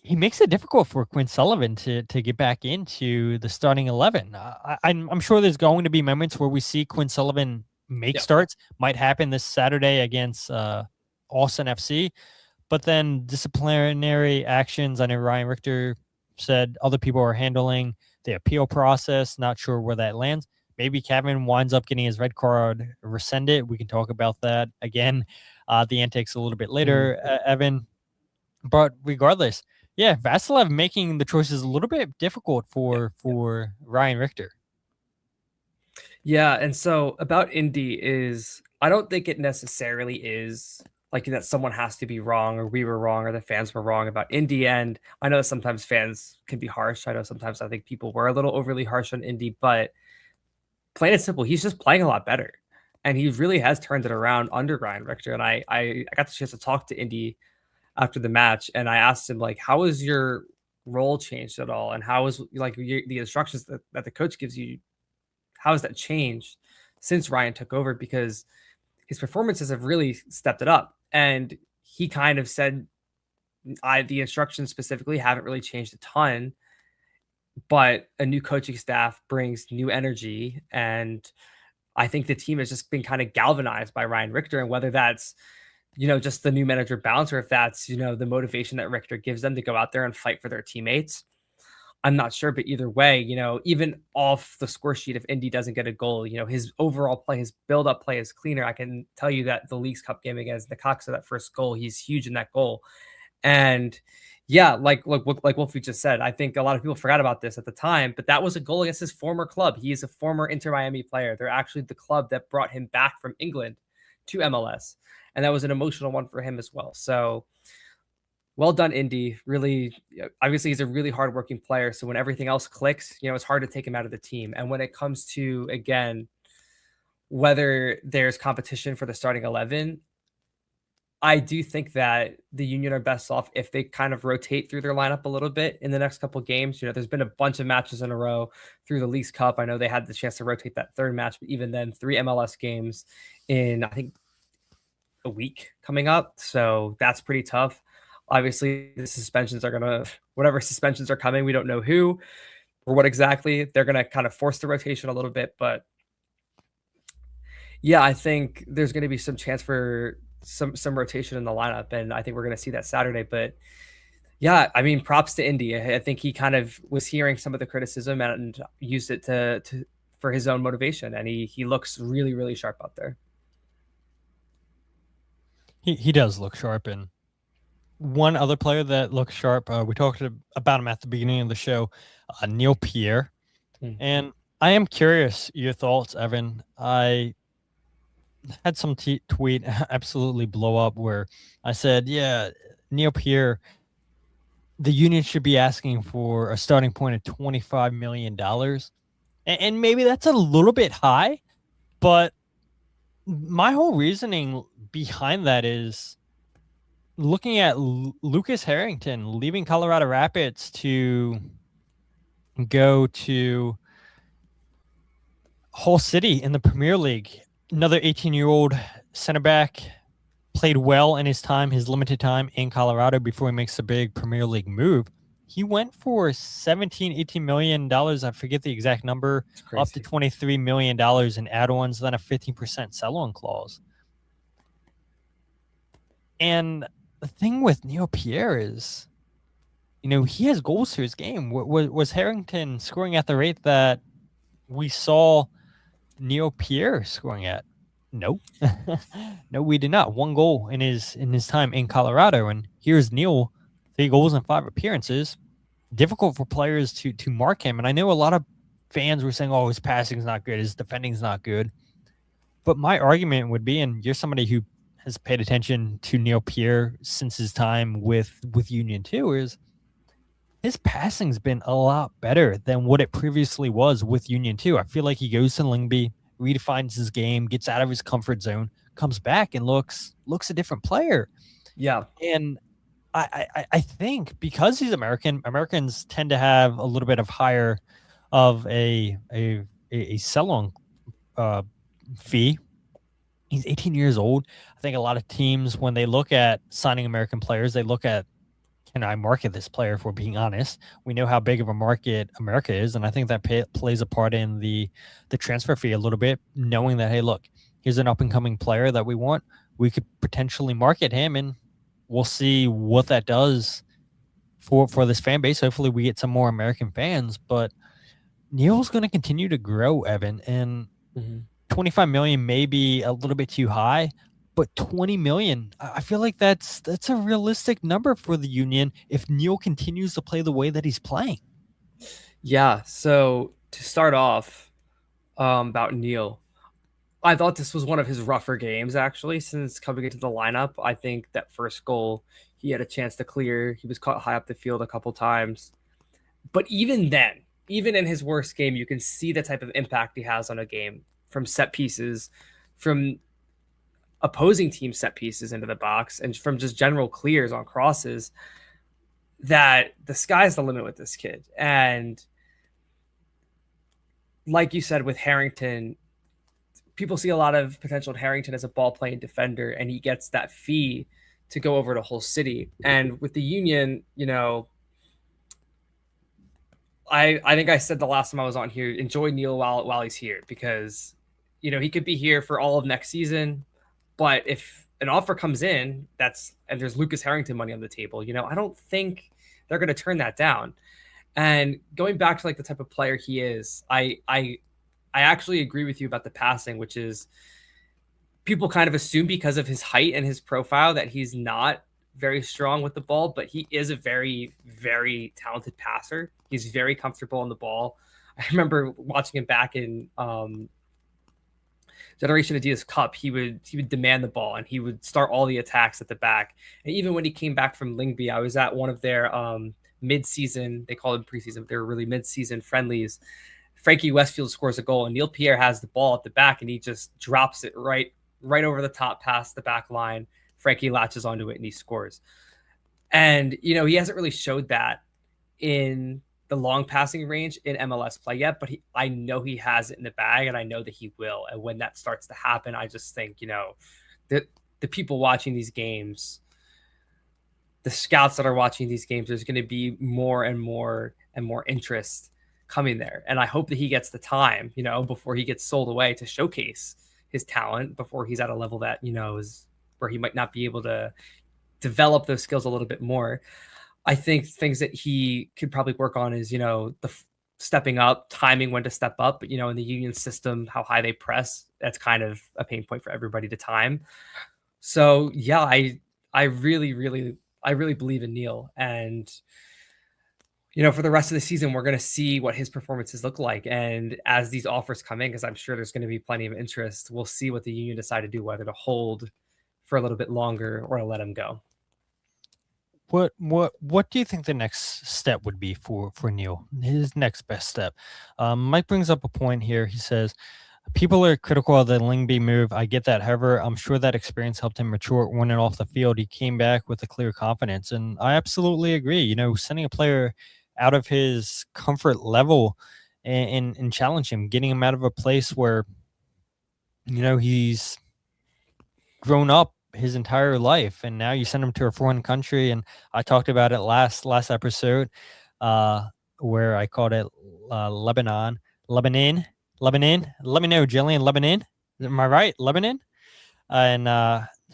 he makes it difficult for Quinn Sullivan to get back into the starting 11. I'm sure there's going to be moments where we see Quinn Sullivan make starts. Might happen this Saturday against Austin FC. But then disciplinary actions, I know Ryan Richter said other people are handling the appeal process. Not sure where that lands. Maybe Cavan winds up getting his red card rescinded. We can talk about that again, the antics a little bit later, Evan. But regardless, yeah, Vassilev making the choices a little bit difficult for Ryan Richter. Yeah, and so about Indy is, I don't think it necessarily is like that someone has to be wrong or we were wrong or the fans were wrong about Indy. And I know that sometimes fans can be harsh. I know sometimes I think people were a little overly harsh on Indy, but plain and simple, he's just playing a lot better. And he really has turned it around under Ryan Richter. And I got the chance to talk to Indy after the match, and I asked him, like, how has your role changed at all? And how is like the instructions that the coach gives you, how has that changed since Ryan took over? Because his performances have really stepped it up. And he kind of said The instructions specifically haven't really changed a ton, but a new coaching staff brings new energy, and I think the team has just been kind of galvanized by Ryan Richter, and whether that's, just the new manager bounce, or if that's, the motivation that Richter gives them to go out there and fight for their teammates, I'm not sure. But either way, even off the score sheet, if Indy doesn't get a goal, his overall play, his build-up play is cleaner. I can tell you that the Leagues Cup game against the Cox, that first goal, he's huge in that goal. And yeah, like Wolfie just said, I think a lot of people forgot about this at the time, but that was a goal against his former club. He is a former Inter Miami player. They're actually the club that brought him back from England to MLS. And that was an emotional one for him as well. So well done, Indy. Really, obviously, he's a really hardworking player. So when everything else clicks, it's hard to take him out of the team. And when it comes to, again, whether there's competition for the starting 11, I do think that the Union are best off if they kind of rotate through their lineup a little bit in the next couple of games. There's been a bunch of matches in a row through the Leagues Cup. I know they had the chance to rotate that third match, but even then, 3 MLS games in, I think, a week coming up. So that's pretty tough. Obviously, the suspensions are going to, whatever suspensions are coming, we don't know who or what exactly. They're going to kind of force the rotation a little bit. But yeah, I think there's going to be some chance for some rotation in the lineup, and I think we're going to see that Saturday. But yeah, I mean, props to Indy. I think he kind of was hearing some of the criticism and used it to for his own motivation, and he looks really, really sharp out there. He does look sharp. And one other player that looks sharp, we talked about him at the beginning of the show, Neil Pierre. And I am curious your thoughts, Evan. I had some tweet absolutely blow up where I said, yeah, Neil Pierre, the Union should be asking for a starting point of $25 million. And maybe that's a little bit high, but my whole reasoning behind that is looking at Lucas Harrington leaving Colorado Rapids to go to Hull City in the Premier League. Another 18-year-old center back, played well in his limited time in Colorado before he makes a big Premier League move. He went for $18 million. I forget the exact number, up to $23 million in add-ons, then a 15% sell-on clause. And the thing with Neil Pierre is, he has goals to his game. Was Harrington scoring at the rate that we saw Neil Pierre scoring at? No. No, we did not. 1 goal in his time in Colorado. And here's Neil, 3 goals in 5 appearances. Difficult for players to mark him. And I know a lot of fans were saying, his passing's not good, his defending's not good. But my argument would be, and you're somebody who has paid attention to Neil Pierre since his time with Union 2, is his passing's been a lot better than what it previously was with Union 2. I feel like he goes to Lyngby, redefines his game, gets out of his comfort zone, comes back and looks a different player. Yeah. And I think because he's American, Americans tend to have a little bit of higher of a sell-on fee. He's 18 years old. I think a lot of teams, when they look at signing American players, they look at, can I market this player? If we're being honest, we know how big of a market America is, and I think that plays a part in the transfer fee a little bit, knowing that, hey, look, here's an up-and-coming player that we want. We could potentially market him, and we'll see what that does for this fan base. Hopefully we get some more American fans, but Neil's going to continue to grow, Evan, and 25 million may be a little bit too high, but 20 million, I feel like that's a realistic number for the Union if Neil continues to play the way that he's playing. Yeah. So to start off about Neil, I thought this was one of his rougher games, actually, since coming into the lineup. I think that first goal, he had a chance to clear. He was caught high up the field a couple times. But even then, even in his worst game, you can see the type of impact he has on a game from set pieces, from opposing team set pieces into the box, and from just general clears on crosses, that the sky's the limit with this kid. And like you said, with Harrington, people see a lot of potential in Harrington as a ball playing defender, and he gets that fee to go over to Hull City. And with the Union, you know, I think I said the last time I was on here, enjoy Neil while he's here, because, you know, he could be here for all of next season. But if an offer comes in and there's Lucas Harrington money on the table, you know, I don't think they're going to turn that down. And going back to like the type of player he is, I actually agree with you about the passing, which is people kind of assume because of his height and his profile that he's not very strong with the ball, but he is a very, very talented passer. He's very comfortable on the ball. I remember watching him back in Generation Adidas Cup. He would demand the ball and he would start all the attacks at the back. And even when he came back from Lyngby, I was at one of their mid-season, they call them preseason, but they were really mid-season friendlies. Frankie Westfield scores a goal and Neil Pierre has the ball at the back and he just drops it right over the top past the back line. Frankie latches onto it and he scores. And, you know, he hasn't really showed that in the long passing range in MLS play yet, but I know he has it in the bag and I know that he will. And when that starts to happen, I just think, you know, that the people watching these games, the scouts that are watching these games, there's going to be more and more and more interest coming there. And I hope that he gets the time, you know, before he gets sold away to showcase his talent before he's at a level that, you know, is where he might not be able to develop those skills a little bit more. I think things that he could probably work on is, you know, the stepping up, timing when to step up. But, you know, in the Union system, how high they press, that's kind of a pain point for everybody to time. So, yeah, I really believe in Neil. And, you know, for the rest of the season, we're going to see what his performances look like. And as these offers come in, because I'm sure there's going to be plenty of interest, we'll see what the Union decide to do, whether to hold for a little bit longer or to let him go. What do you think the next step would be for Neil? His next best step. Mike brings up a point here. He says, people are critical of the Lyngby move. I get that. However, I'm sure that experience helped him mature when and off the field. He came back with a clear confidence. And I absolutely agree. You know, sending a player out of his comfort level and challenge him, getting him out of a place where, you know, he's grown up his entire life, and now you send him to a foreign country. And I talked about it last episode, where I called it Lebanon. Let me know, Jillian. Lebanon, am I right? Lebanon. And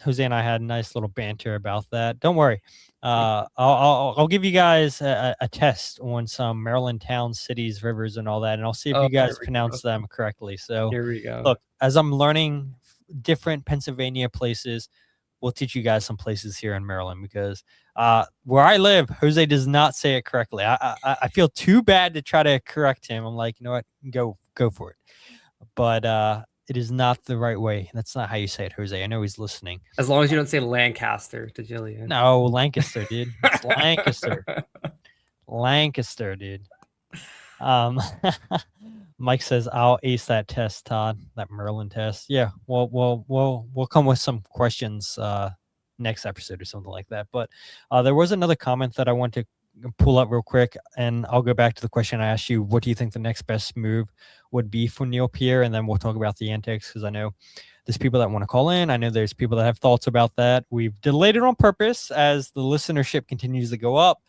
Jose and I had a nice little banter about that. Don't worry. I'll give you guys a test on some Maryland towns, cities, rivers, and all that, and I'll see if you guys pronounce them correctly. So here we go. Look, as I'm learning different Pennsylvania places, we'll teach you guys some places here in Maryland, because where I live, Jose does not say it correctly. I feel too bad to try to correct him. I'm like, you know what, go for it. But it is not the right way. That's not how you say it, Jose. I know he's listening. As long as you don't say Lancaster to Jillian. No, Lancaster, dude. It's Lancaster. Lancaster, dude. Mike says, I'll ace that test, Todd, that Maryland test. Yeah, we'll come with some questions next episode or something like that. But there was another comment that I want to pull up real quick, and I'll go back to the question I asked you. What do you think the next best move would be for Neil Pierre? And then we'll talk about the antics, because I know there's people that want to call in. I know there's people that have thoughts about that. We've delayed it on purpose as the listenership continues to go up.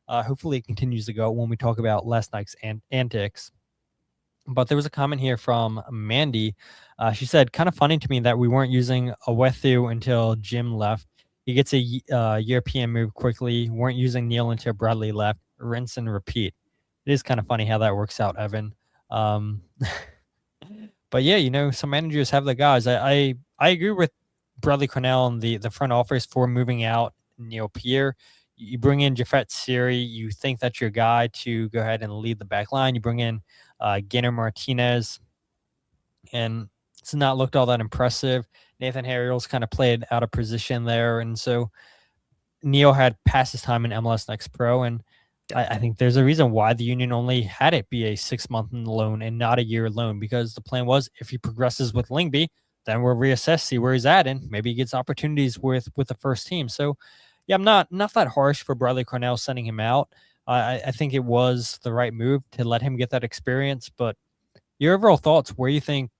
Hopefully it continues to go when we talk about last night's antics. But there was a comment here from Mandy. She said, kind of funny to me that we weren't using Awethu until Jim left. He gets a European move quickly. Weren't using Neil until Bradley left. Rinse and repeat. It is kind of funny how that works out, Evan. But yeah, you know, some managers have the guys. I agree with Bradley Cornell and the front office for moving out Neil Pierre. You bring in Jafet Siri. You think that's your guy to go ahead and lead the back line. You bring in Gainer Martinez, and it's not looked all that impressive. Nathan Harriel's kind of played out of position there. And so Neil had passed his time in MLS Next Pro. And I think there's a reason why the Union only had it be a 6-month loan and not a year loan, because the plan was if he progresses with Lyngby, then we'll reassess, see where he's at, and maybe he gets opportunities with the first team. So yeah, I'm not that harsh for Bradley Cornell sending him out. I think it was the right move to let him get that experience. But your overall thoughts, where you think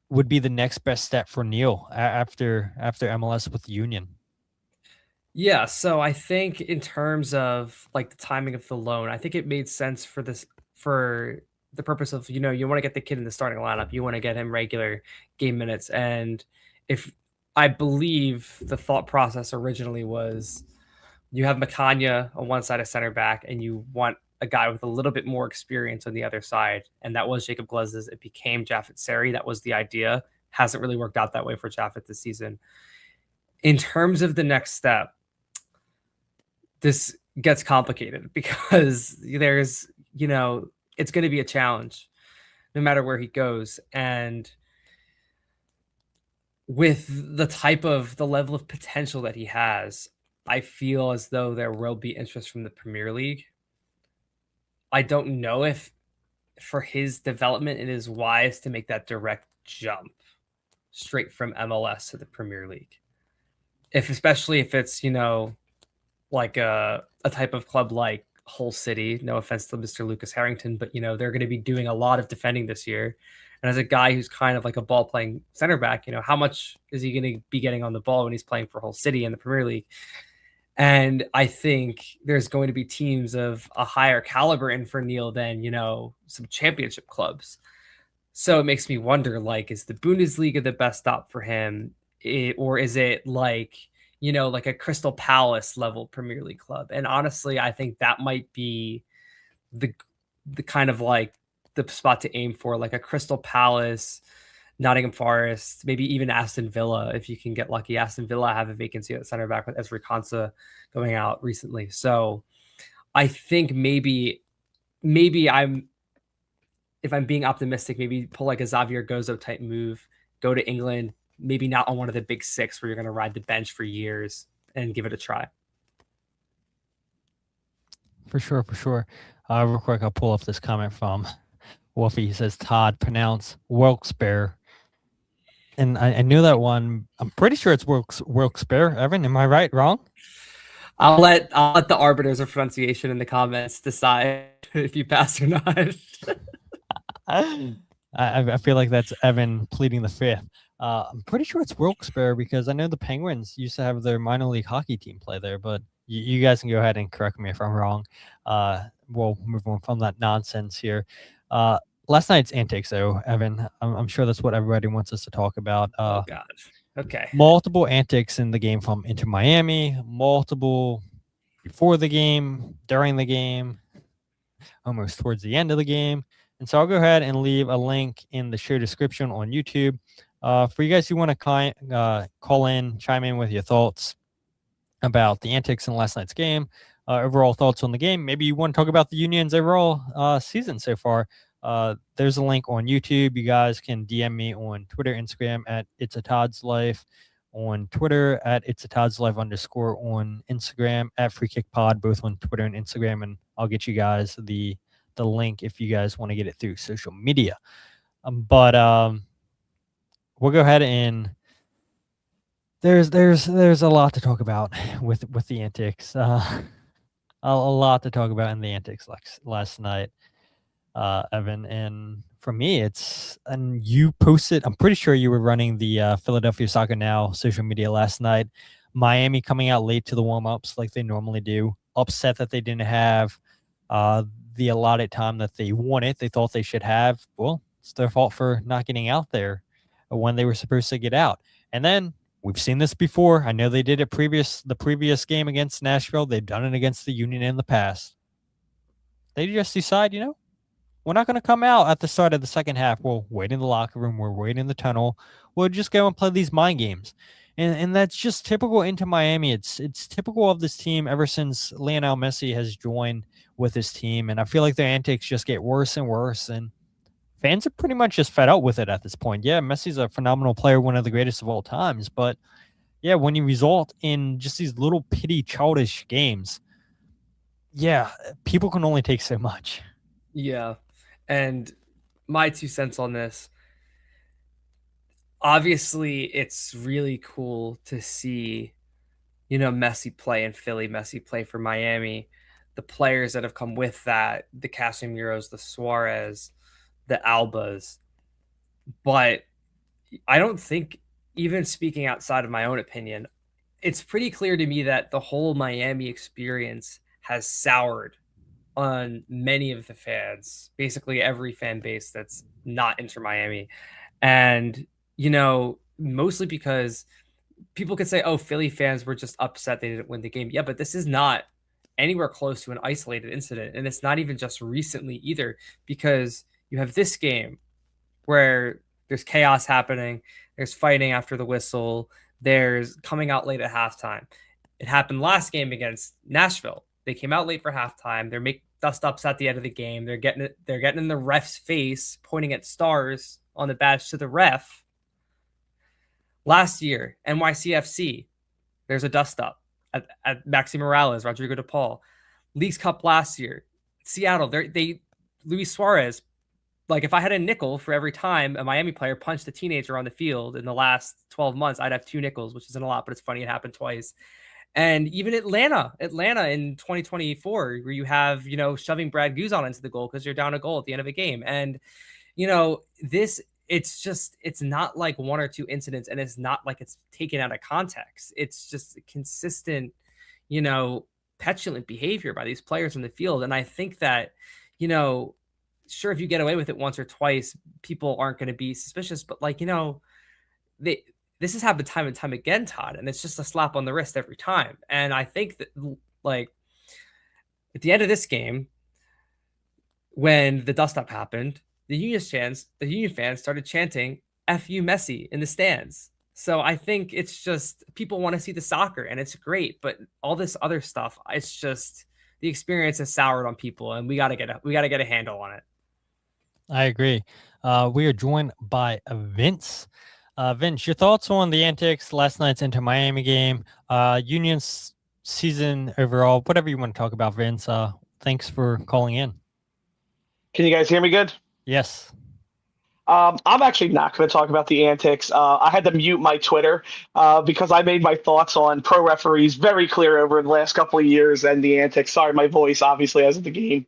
would be the next best step for Neil after MLS with the Union? Yeah, so I think in terms of like the timing of the loan, I think it made sense for this for the purpose of, you want to get the kid in the starting lineup, you want to get him regular game minutes. And if I believe the thought process originally was you have McKenzie on one side of center back and you want a guy with a little bit more experience on the other side. And that was Jacob Glez's. It became Jaffet Seri. That was the idea. Hasn't really worked out that way for Jaffet this season. In terms of the next step, this gets complicated because there's, it's going to be a challenge no matter where he goes. And with the level of potential that he has, I feel as though there will be interest from the Premier League. I don't know if for his development it is wise to make that direct jump straight from MLS to the Premier League. Especially if it's, like a type of club like Hull City. No offense to Mr. Lucas Harrington, but they're going to be doing a lot of defending this year. And as a guy who's kind of like a ball playing center back, how much is he going to be getting on the ball when he's playing for Hull City in the Premier League? And I think there's going to be teams of a higher caliber in for Neil than, some championship clubs. So it makes me wonder, like, is the Bundesliga the best stop for him? Or is it like, like a Crystal Palace level Premier League club? And honestly, I think that might be the kind of like the spot to aim for, like a Crystal Palace, Nottingham Forest, maybe even Aston Villa, if you can get lucky. Aston Villa have a vacancy at center back with Ezri Konsa going out recently. So I think maybe if I'm being optimistic, maybe pull like a Xavier Gozo type move, go to England, maybe not on one of the big six where you're going to ride the bench for years and give it a try. For sure. Real quick, I'll pull up this comment from Wolfie. He says, Todd, pronounce Wilkes-Barre. And I knew that one. I'm pretty sure it's Wilkes-Barre. Evan, am I right? Wrong? I'll let the arbiters of pronunciation in the comments decide if you pass or not. I feel like that's Evan pleading the fifth. I'm pretty sure it's Wilkes-Barre because I know the Penguins used to have their minor league hockey team play there, but you guys can go ahead and correct me if I'm wrong. We'll move on from that nonsense here. Last night's antics, though, Evan, I'm sure that's what everybody wants us to talk about. Oh, God. Okay. Multiple antics in the game from Inter Miami, multiple before the game, during the game, almost towards the end of the game. And so I'll go ahead and leave a link in the show description on YouTube. For you guys who want to call in, chime in with your thoughts about the antics in last night's game, overall thoughts on the game. Maybe you want to talk about the Union's overall season so far. There's a link on YouTube. You guys can DM me on Twitter, Instagram at It's a Todd's Life, on Twitter at It's a Todd's Life _ on Instagram at Free Kick Pod, both on Twitter and Instagram, and I'll get you guys the link if you guys want to get it through social media. But we'll go ahead and there's a lot to talk about with the antics. A lot to talk about in the antics last night. Evan, and for me, and you posted, I'm pretty sure you were running the Philadelphia Soccer Now social media last night. Miami coming out late to the warm-ups like they normally do. Upset that they didn't have the allotted time that they wanted, they thought they should have. Well, it's their fault for not getting out there when they were supposed to get out. And then we've seen this before. I know they did it the previous game against Nashville. They've done it against the Union in the past. They just decide, we're not going to come out at the start of the second half. We'll wait in the locker room. We'll wait in the tunnel. We'll just go and play these mind games. And that's just typical Inter Miami. It's typical of this team ever since Lionel Messi has joined with his team. And I feel like their antics just get worse and worse. And fans are pretty much just fed up with it at this point. Yeah, Messi's a phenomenal player, one of the greatest of all times. But yeah, when you result in just these little pity childish games, yeah, people can only take so much. Yeah. And my 2 cents on this, obviously it's really cool to see, Messi play in Philly, Messi play for Miami, the players that have come with that, the Casemiros, the Suarez, the Albas. But I don't think, even speaking outside of my own opinion, it's pretty clear to me that the whole Miami experience has soured on many of the fans, basically every fan base that's not Inter Miami. And, mostly because people could say, oh, Philly fans were just upset they didn't win the game. Yeah, but this is not anywhere close to an isolated incident. And it's not even just recently either, because you have this game where there's chaos happening, there's fighting after the whistle, there's coming out late at halftime. It happened last game against Nashville. They came out late for halftime. They're making dust ups at the end of the game. They're getting in the ref's face, pointing at stars on the badge to the ref. Last year, NYCFC, there's a dust up at Maxi Morales, Rodrigo de Paul. Leagues Cup last year, Seattle, Luis Suarez. Like, if I had a nickel for every time a Miami player punched a teenager on the field in the last 12 months, I'd have 2 nickels, which isn't a lot, but it's funny it happened twice. And even Atlanta in 2024, where you have, shoving Brad Guzan into the goal because you're down a goal at the end of a game. And, it's not like 1 or 2 incidents, and it's not like it's taken out of context. It's just consistent, petulant behavior by these players in the field. And I think that, sure, if you get away with it once or twice, people aren't going to be suspicious. But this has happened time and time again, Todd, and it's just a slap on the wrist every time. And I think that, at the end of this game, when the dust up happened, the Union fans started chanting "F you, Messi" in the stands. So I think it's just people want to see the soccer, and it's great, but all this other stuff, it's just the experience has soured on people, and we got to get a handle on it. I agree. We are joined by Vince. Vince, your thoughts on the antics, last night's Inter Miami game, Union's season overall, whatever you want to talk about, Vince. Thanks for calling in. Can you guys hear me good? Yes. I'm actually not going to talk about the antics. I had to mute my Twitter because I made my thoughts on pro referees very clear over the last couple of years and the antics. Sorry, my voice obviously as of the game.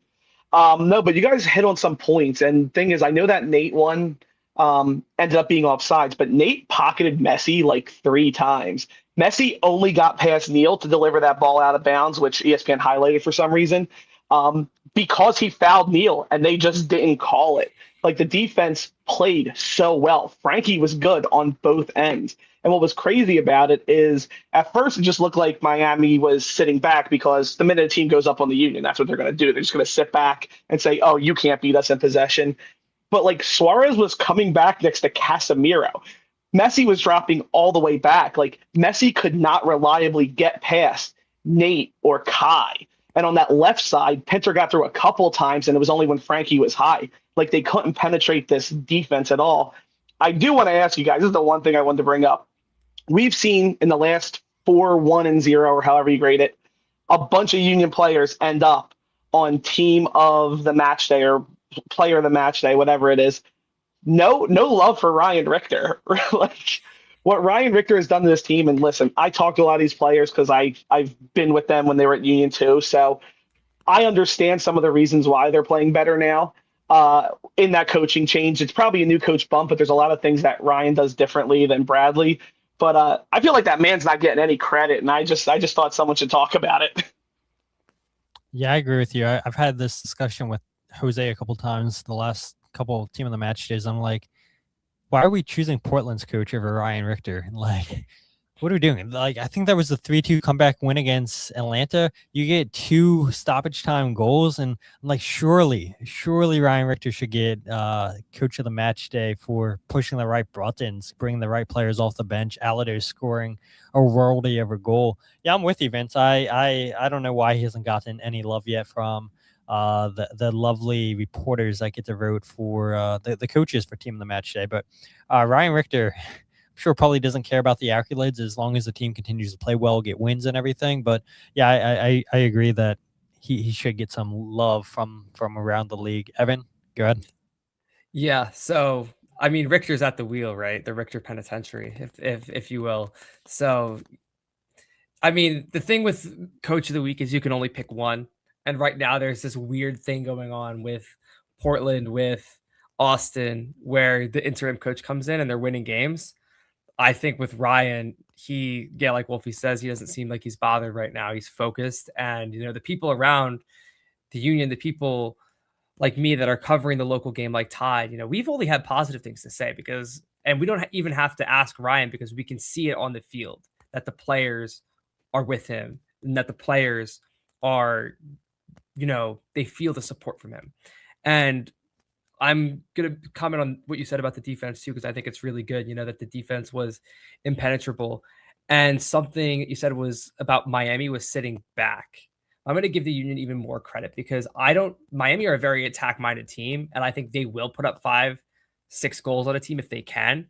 No, but you guys hit on some points. And thing is, I know that Nate one ended up being offsides, but Nate pocketed Messi like 3 times. Messi only got past Neal to deliver that ball out of bounds, which ESPN highlighted for some reason, because he fouled Neal and they just didn't call it. Like, the defense played so well. Frankie was good on both ends. And what was crazy about it is at first it just looked like Miami was sitting back because the minute a team goes up on the Union, that's what they're going to do. They're just going to sit back and say, oh, you can't beat us in possession. But like, Suarez was coming back next to Casemiro. Messi was dropping all the way back. Like, Messi could not reliably get past Nate or Kai. And on that left side, Pinter got through a couple times, and it was only when Frankie was high. Like, they couldn't penetrate this defense at all. I do want to ask you guys, this is the one thing I wanted to bring up. We've seen in the last 4-1-0, or however you grade it, a bunch of Union players end up on team of the match day or player of the match day, whatever it is. No love for Ryan Richter. Like, what Ryan Richter has done to this team, and listen, I talk to a lot of these players because I've been with them when they were at Union too, so I understand some of the reasons why they're playing better now. In that coaching change, it's probably a new coach bump, but there's a lot of things that Ryan does differently than Bradley. But I feel like that man's not getting any credit, and I just thought someone should talk about it. Yeah, I agree with you. I've had this discussion with Jose a couple times the last couple team of the match days. I'm like, why are we choosing Portland's coach over Ryan Richter? Like, what are we doing? Like, I think that was the 3-2 comeback win against Atlanta. You get 2 stoppage time goals, and I'm like, surely Ryan Richter should get coach of the match day for pushing the right buttons, bringing the right players off the bench. Alado scoring a worldy of a goal. Yeah, I'm with you, Vince. I don't know why he hasn't gotten any love yet from the lovely reporters that get to vote for the coaches for team of the match day. But Ryan Richter, I'm sure, probably doesn't care about the accolades as long as the team continues to play well, get wins and everything. But yeah, I agree that he should get some love from around the league. Evan, go ahead. Yeah, so I mean, Richter's at the wheel, right? The Richter Penitentiary, if you will. So I mean, the thing with Coach of the Week is you can only pick one. And right now there's this weird thing going on with Portland, with Austin, where the interim coach comes in and they're winning games. I think with Ryan, like Wolfie says, he doesn't seem like he's bothered right now. He's focused. And, the people around the Union, the people like me that are covering the local game like Todd, we've only had positive things to say and we don't even have to ask Ryan because we can see it on the field that the players are with him and that the players are, they feel the support from him. And I'm going to comment on what you said about the defense too, because I think it's really good, that the defense was impenetrable. And something you said was about Miami was sitting back. I'm going to give the Union even more credit because Miami are a very attack-minded team, and I think they will put up 5-6 goals on a team if they can.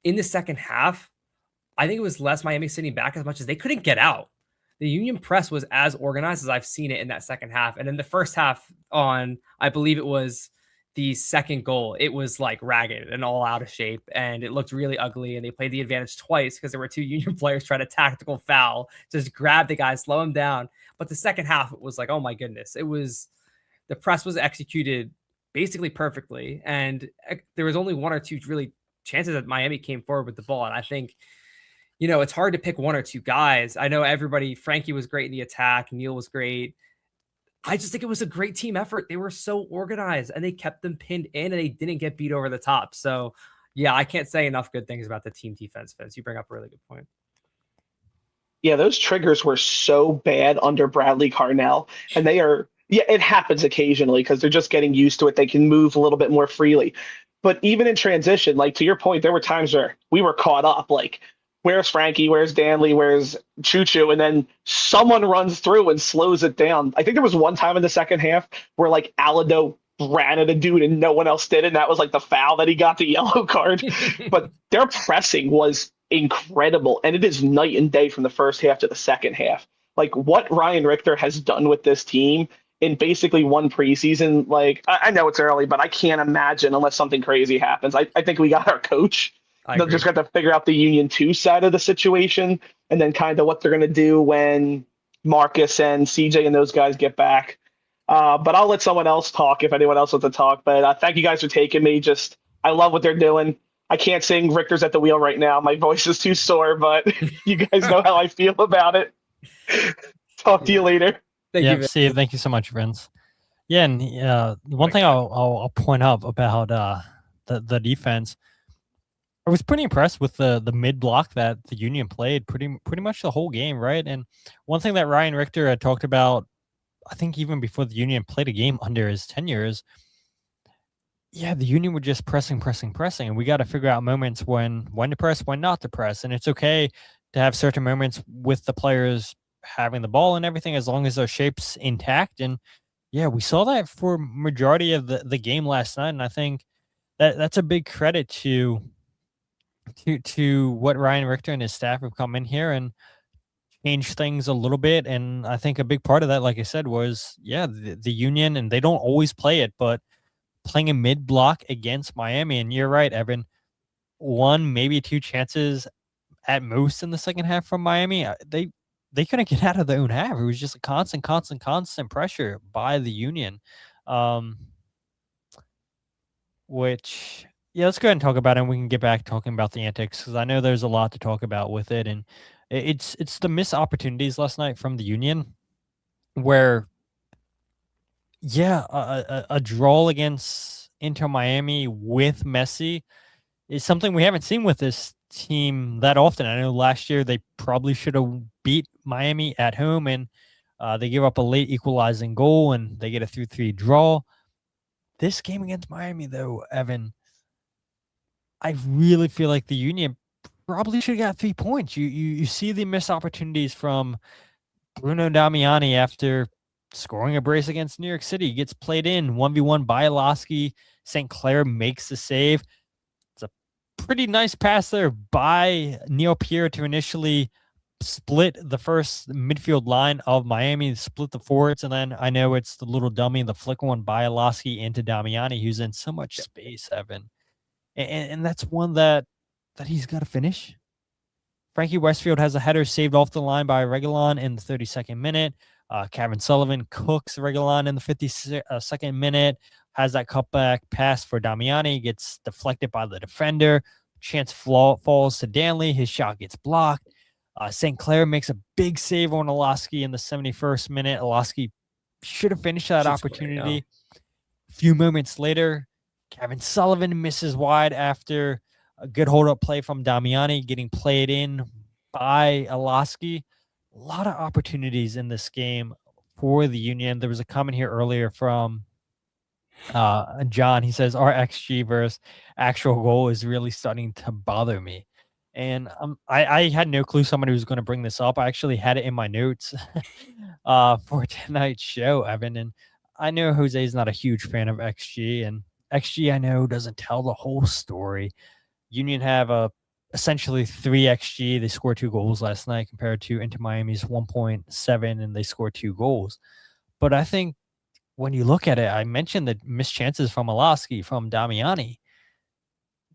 In the second half, I think it was less Miami sitting back as much as they couldn't get out. The Union press was as organized as I've seen it in that second half. And in the first half I believe it was the second goal, it was like ragged and all out of shape and it looked really ugly. And they played the advantage twice because there were 2 Union players trying to tactical foul, just grab the guy, slow him down. But the second half, it was like, oh my goodness, the press was executed basically perfectly. And there was only 1 or 2 really chances that Miami came forward with the ball. And I think, it's hard to pick 1 or 2 guys. I know Frankie was great in the attack. Neil was great. I just think it was a great team effort. They were so organized and they kept them pinned in and they didn't get beat over the top. So yeah, I can't say enough good things about the team defense, Vince. You bring up a really good point. Yeah, those triggers were so bad under Bradley Carnell, and it happens occasionally because they're just getting used to it. They can move a little bit more freely. But even in transition, like to your point, there were times where we were caught up, like, where's Frankie? Where's Danley? Where's Choo-Choo? And then someone runs through and slows it down. I think there was one time in the second half where like Alado ran at a dude and no one else did. And that was like the foul that he got the yellow card. But their pressing was incredible. And it is night and day from the first half to the second half. Like what Ryan Richter has done with this team in basically one preseason. Like I know it's early, but I can't imagine unless something crazy happens. I think we got our coach. They'll just got to figure out the Union 2 side of the situation and then kind of what they're going to do when Marcus and CJ and those guys get back. But I'll let someone else talk if anyone else wants to talk. But thank you guys for taking me. I love what they're doing. I can't sing Richter's at the wheel right now. My voice is too sore, but you guys know how I feel about it. Talk to you later. Thank you, Steve. Thank you so much, Vince. Yeah, and one thing I'll point out about the defense, I was pretty impressed with the mid block that the Union played pretty much the whole game, right? And one thing that Ryan Richter had talked about, I think even before the Union played a game under his tenure, is the Union were just pressing, and we got to figure out moments when to press, when not to press, and it's okay to have certain moments with the players having the ball and everything as long as their shape's intact. And we saw that for majority of the game last night, and I think that's a big credit to what Ryan Richter and his staff have come in here and changed things a little bit. And I think a big part of that, like I said, was the Union, and they don't always play it, but playing a mid block against Miami. And you're right, Evan, 1, maybe 2 chances at most in the second half from Miami. They couldn't get out of their own half. It was just a constant pressure by the Union, which let's go ahead and talk about it, and we can get back talking about the antics because I know there's a lot to talk about with it. And it's the missed opportunities last night from the Union where, a draw against Inter Miami with Messi is something we haven't seen with this team that often. I know last year they probably should have beat Miami at home, and they give up a late equalizing goal, and they get a 3-3 draw. This game against Miami, though, Evan, I really feel like the Union probably should have got 3 points. You see the missed opportunities from Bruno Damiani after scoring a brace against New York City. He gets played in 1v1 by Oloski. St. Clair makes the save. It's a pretty nice pass there by Neil Pierre to initially split the first midfield line of Miami, split the forwards, and then I know it's the little dummy, the flick one by Oloski into Damiani, who's in so much space, Evan. And that's one that he's got to finish. Frankie Westfield has a header saved off the line by Reguilon in the 32nd minute. Cavan Sullivan cooks Reguilon in the 52nd minute, has that cutback pass for Damiani, gets deflected by the defender. Chance falls to Danley. His shot gets blocked. St. Clair makes a big save on Olaski in the 71st minute. Olaski should have finished that opportunity. A few moments later, Kevin Sullivan misses wide after a good hold-up play from Damiani, getting played in by Olaski. A lot of opportunities in this game for the Union. There was a comment here earlier from John. He says, our XG versus actual goal is really starting to bother me. And I had no clue somebody was going to bring this up. I actually had it in my notes for tonight's show, Evan. And I know Jose is not a huge fan of XG, and XG I know doesn't tell the whole story. Union have essentially 3 XG. They scored 2 goals last night compared to Inter Miami's 1.7, and they scored 2 goals. But I think when you look at it, I mentioned the missed chances from Olaski, from Damiani.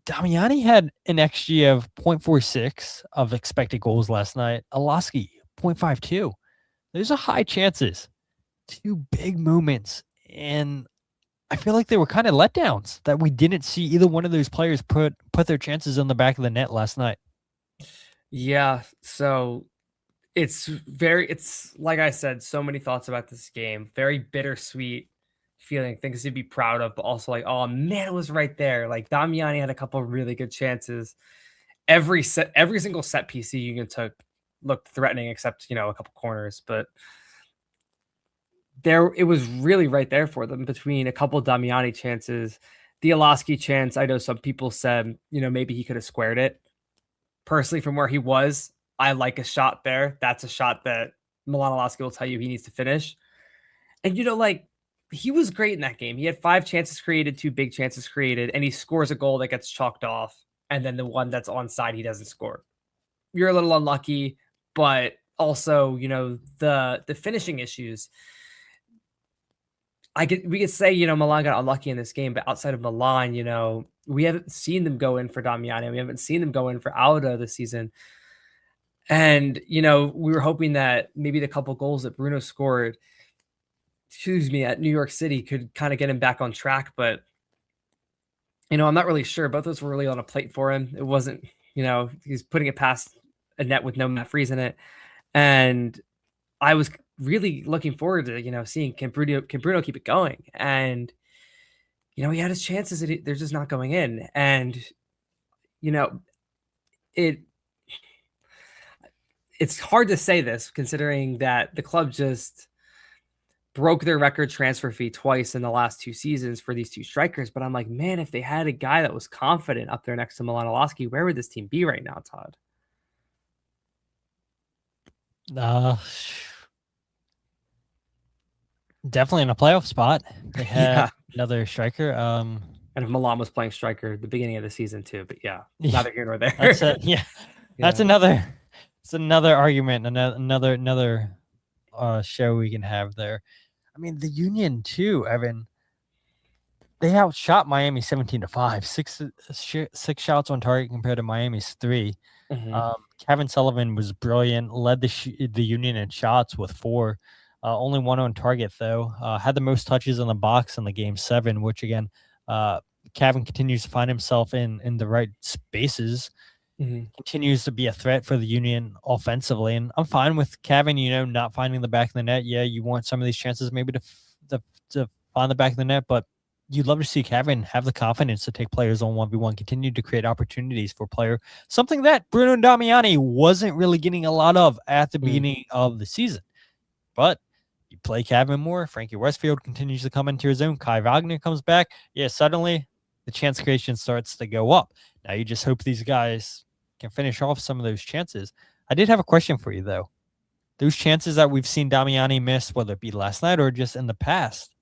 Damiani had an XG of 0.46 of expected goals last night. Olaski, 0.52. Those are high chances. 2 big moments. And I feel like they were kind of letdowns that we didn't see either one of those players put their chances in the back of the net last night. Yeah, so it's like I said, so many thoughts about this game. Very bittersweet feeling, things to be proud of, but also like, oh man, it was right there. Like Damiani had a couple of really good chances. Every single set piece the Union took looked threatening, except a couple corners, but it was really right there for them between a couple of Damiani chances. The Olaski chance, I know some people said, maybe he could have squared it. Personally, from where he was, I like a shot there. That's a shot that Milan Olaski will tell you he needs to finish. And, he was great in that game. He had 5 chances created, 2 big chances created, and he scores a goal that gets chalked off. And then the one that's onside, he doesn't score. You're a little unlucky, but also, the finishing issues. We could say, Milan got unlucky in this game, but outside of Milan, we haven't seen them go in for Damiani. We haven't seen them go in for Auda this season. And, we were hoping that maybe the couple goals that Bruno scored, at New York City could kind of get him back on track. But, I'm not really sure. Both those were really on a plate for him. It wasn't, he's putting it past a net with no Matt Freeze in it. And I was really looking forward to, seeing can Bruno keep it going. And, he had his chances. They're just not going in. And, it's hard to say this considering that the club just broke their record transfer fee twice in the last 2 seasons for these 2 strikers. But I'm like, man, if they had a guy that was confident up there next to Milan Olaski, where would this team be right now, Todd? Definitely in a playoff spot. They had another striker. And if Milan was playing striker at the beginning of the season too, but neither here nor there. That's it. That's another. It's another argument. Another show we can have there. I mean, the Union too, Evan. They outshot Miami 17-5. 6 shots on target compared to Miami's 3. Mm-hmm. Cavan Sullivan was brilliant. Led the Union in shots with 4. Only 1 on target, though. Had the most touches in the box in the game 7, which, again, Cavan continues to find himself in the right spaces. Mm-hmm. Continues to be a threat for the Union offensively. And I'm fine with Cavan, not finding the back of the net. Yeah, you want some of these chances maybe to find the back of the net, but you'd love to see Cavan have the confidence to take players on 1v1, continue to create opportunities for player, something that Bruno Damiani wasn't really getting a lot of at the beginning of the season. But you play Cavan more, Frankie Westfield continues to come into his own, Kai Wagner comes back. Yeah, suddenly the chance creation starts to go up. Now you just hope these guys can finish off some of those chances. I did have a question for you, though. Those chances that we've seen Damiani miss, whether it be last night or just in the past,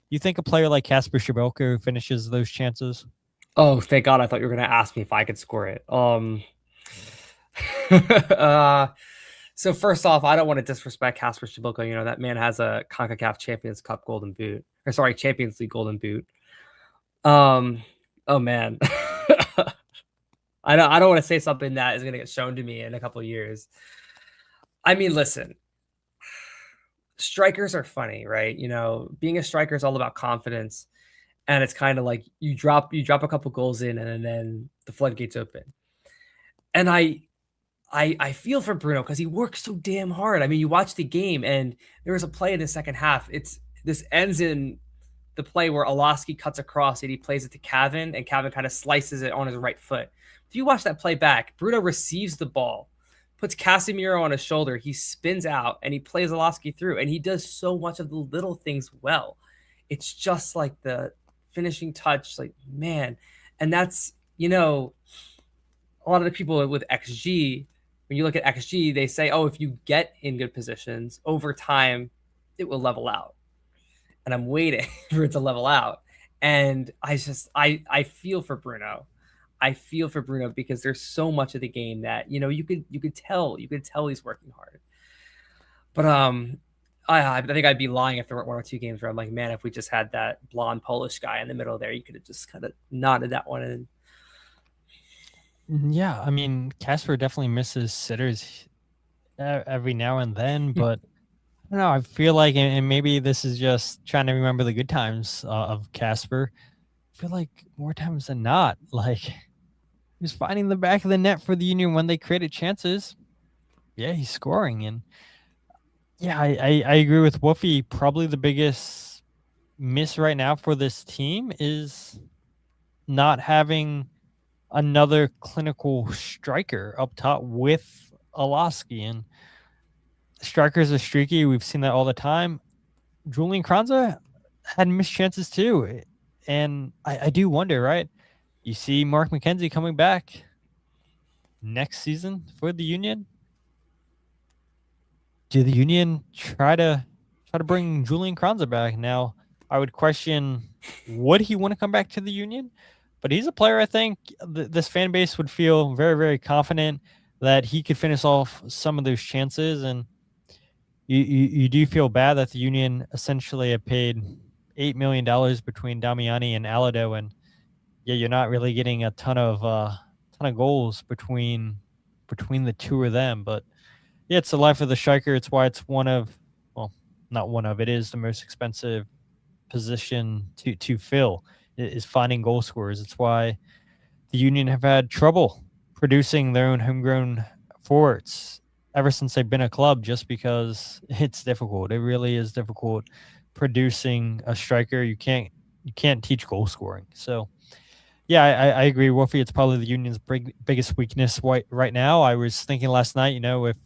you think a player like Kasper Schibelko finishes those chances? Oh, thank God. I thought you were going to ask me if I could score it. So first off, I don't want to disrespect Kasper Schibelko. That man has a CONCACAF Champions Cup golden boot. Champions League golden boot. Oh, man. I don't want to say something that is going to get shown to me in a couple of years. I mean, listen, strikers are funny, right? Being a striker is all about confidence. and it's kind of like you drop a couple goals in, and then the floodgates open. And I feel for Bruno because he works so damn hard. I mean, you watch the game, and there was a play in the second half. This ends in the play where Alosky cuts across and he plays it to Cavan, and Cavan kind of slices it on his right foot. If you watch that play back, Bruno receives the ball, puts Casemiro on his shoulder, he spins out, and he plays Alosky through, and he does so much of the little things well. It's just like the finishing touch, like, man. And that's, a lot of the people with XG, when you look at XG, they say, oh, if you get in good positions over time, it will level out. And I'm waiting for it to level out. And I feel for Bruno. I feel for Bruno because there's so much of the game that, you could tell he's working hard. But I think I'd be lying if there weren't one or two games where I'm like, man, if we just had that blonde Polish guy in the middle there, you could have just kind of nodded that one in. Yeah, I mean, Casper definitely misses sitters every now and then, but I don't know. I feel like, and maybe this is just trying to remember the good times of Casper. I feel like more times than not, like he was finding the back of the net for the Union when they created chances. Yeah, he's scoring, and yeah, I agree with Woofy. Probably the biggest miss right now for this team is not having another clinical striker up top with Alosky, and strikers are streaky. We've seen that all the time. Julian Kranza had missed chances too, and I do wonder, right? You see Mark McKenzie coming back next season for the Union. Do the Union try to bring Julian Kranza back? Now, I would question, would he want to come back to the Union? But he's a player, I think, this fan base would feel very, very confident that he could finish off some of those chances. And you do feel bad that the Union essentially have paid $8 million between Damiani and Alado. And yeah, you're not really getting a ton of goals between the two of them. But yeah, it's the life of the striker. It's why it's it is the most expensive position to fill, is finding goal scorers. It's why the Union have had trouble producing their own homegrown forwards ever since they've been a club, just because it's difficult. It really is difficult producing a striker. You can't teach goal scoring. So yeah, I agree, Wolfie. It's probably the Union's biggest weakness right now. I was thinking last night, if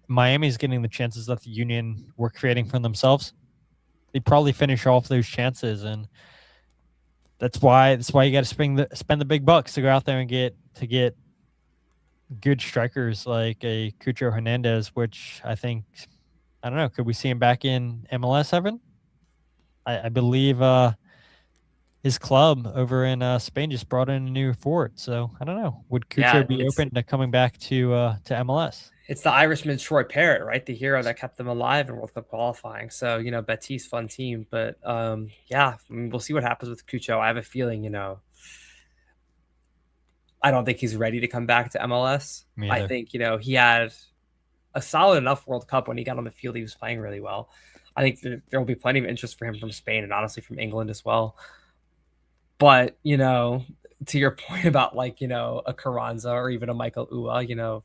Miami's getting the chances that the Union were creating for themselves, they'd probably finish off those chances. And that's why you got to spend the big bucks to go out there and get good strikers like a Cucho Hernandez, which I think, I don't know, could we see him back in MLS, Evan? I believe his club over in Spain just brought in a new forward. So I don't know. Would Cucho be open to coming back to MLS? It's the Irishman Troy Parrott, right? The hero that kept them alive in World Cup qualifying. So, Betis, fun team. But, we'll see what happens with Cucho. I have a feeling, I don't think he's ready to come back to MLS. I think, he had a solid enough World Cup when he got on the field. He was playing really well. I think there will be plenty of interest for him from Spain and honestly from England as well. But, to your point about a Carranza or even a Michael Ua,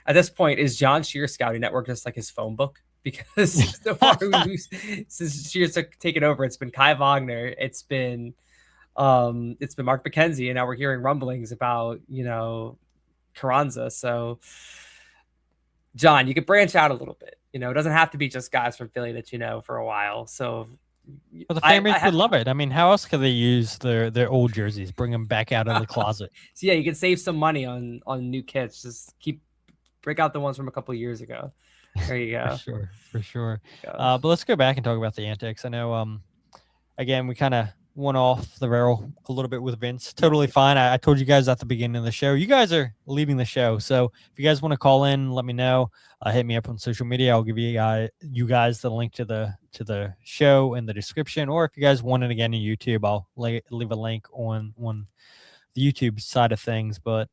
at this point, is John Shear's scouting network just like his phone book? Because so far, since Shear's taken over, it's been Kai Wagner, it's been Mark McKenzie, and now we're hearing rumblings about Carranza. So, John, you could branch out a little bit. It doesn't have to be just guys from Philly that for a while. So, well, the fan base would love it. I mean, how else could they use their old jerseys? Bring them back out of the closet. So yeah, you can save some money on new kits. Just break out the ones from a couple of years ago. There you go. For sure. But let's go back and talk about the antics. I know, again, we kind of went off the rail a little bit with Vince. Totally fine. I told you guys at the beginning of the show, you guys are leading the show. So if you guys want to call in, let me know. Hit me up on social media. I'll give you guys the link to the show in the description. Or if you guys want it again on YouTube, I'll leave a link on the YouTube side of things. But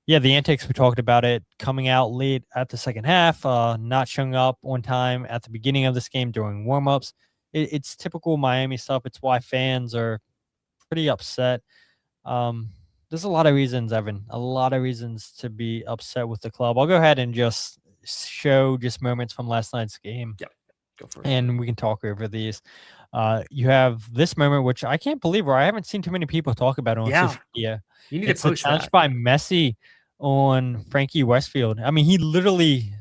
yeah, the antics, we talked about it, coming out late at the second half, not showing up on time at the beginning of this game during warmups. It's typical Miami stuff. It's why fans are pretty upset. There's a lot of reasons, Evan, a lot of reasons to be upset with the club. I'll go ahead and just show just moments from last night's game. Yep. Go for it. And we can talk over these. You have this moment, which I can't believe, or I haven't seen too many people talk about on social media. You need It's to the post challenge that. by Messi on Frankie Westfield. I mean, he literally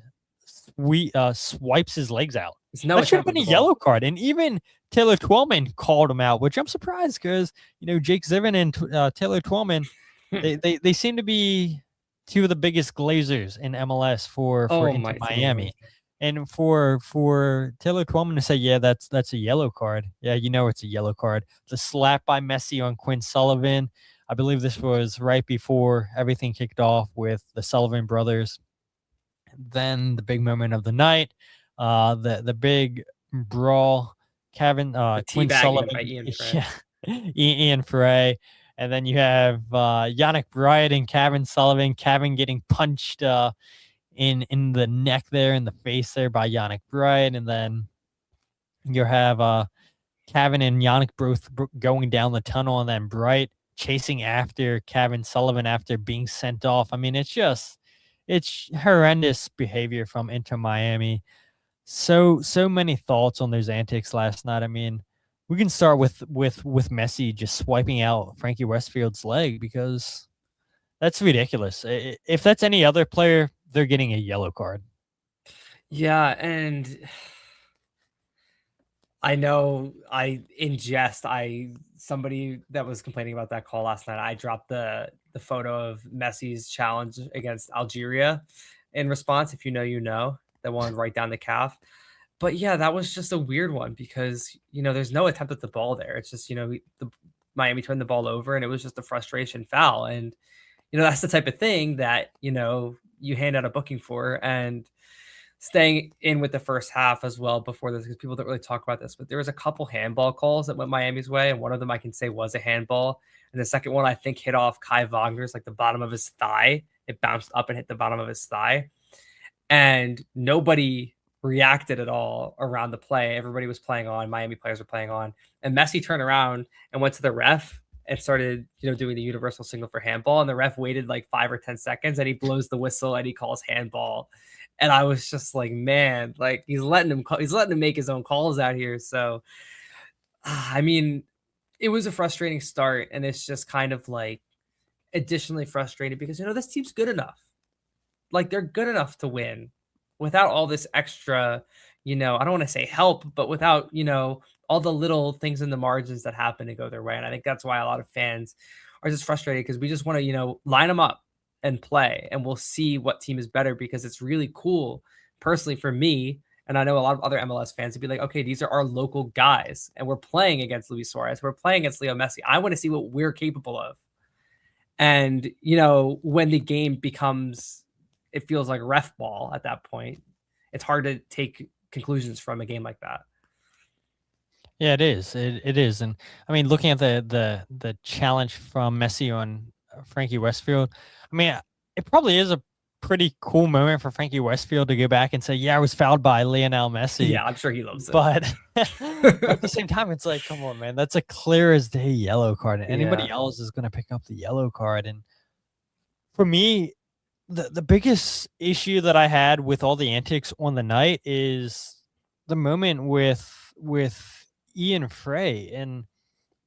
swipes his legs out. It's no That should have attempt been at a the ball. yellow card. And even Taylor Twellman called him out, which I'm surprised because, Jake Zivin and Taylor Twellman, they seem to be two of the biggest glazers in MLS for Inter Miami. And for Taylor Twellman to say, yeah, that's a yellow card. Yeah, it's a yellow card. The slap by Messi on Quinn Sullivan. I believe this was right before everything kicked off with the Sullivan brothers. Then the big moment of the night, the big brawl, Cavan, Quinn Sullivan, by Ian Frey. Ian Frey. And then you have Yannick Bryant and Cavan Sullivan. Cavan getting punched in the neck there, in the face there by Yannick Bryant. And then you have Cavan and Yannick both going down the tunnel, and then Bright chasing after Cavan Sullivan after being sent off. I mean, it's horrendous behavior from Inter Miami. So many thoughts on those antics last night. I mean, we can start with Messi just swiping out Frankie Westfield's leg, because that's ridiculous. If that's any other player, they're getting a yellow card. Yeah, and I know somebody that was complaining about that call last night, I dropped the photo of Messi's challenge against Algeria in response. If you know, that one right down the calf. But yeah, that was just a weird one because, there's no attempt at the ball there. It's just, the Miami turned the ball over and it was just a frustration foul. And, that's the type of thing that, you hand out a booking for. And staying in with the first half as well before this, because people don't really talk about this, but there was a couple handball calls that went Miami's way. And one of them I can say was a handball. And the second one, I think, hit off Kai Wagner's, like the bottom of his thigh. It bounced up and hit the bottom of his thigh. And nobody reacted at all around the play. Everybody was playing on. Miami players were playing on. And Messi turned around and went to the ref and started, doing the universal signal for handball. And the ref waited like 5 or 10 seconds and he blows the whistle and he calls handball. And I was just like, man, like he's letting him make his own calls out here. So, I mean, it was a frustrating start. And it's just kind of like additionally frustrating because, this team's good enough. Like they're good enough to win without all this extra, I don't want to say help, but without, all the little things in the margins that happen to go their way. And I think that's why a lot of fans are just frustrated because we just want to, line them up and play, and we'll see what team is better, because it's really cool personally for me. And I know a lot of other MLS fans would be like, okay, these are our local guys and we're playing against Luis Suarez. We're playing against Leo Messi. I want to see what we're capable of. And, when the game becomes, it feels like ref ball at that point, it's hard to take conclusions from a game like that. Yeah, it is. It is. And I mean, looking at the challenge from Messi on Frankie Westfield, I mean, it probably is a pretty cool moment for Frankie Westfield to go back and say, yeah, I was fouled by Lionel Messi. Yeah, I'm sure he loves it. But at the same time, it's like, come on, man, that's a clear as day yellow card. And anybody else is going to pick up the yellow card. And for me, the biggest issue that I had with all the antics on the night is the moment with Ian Frey. And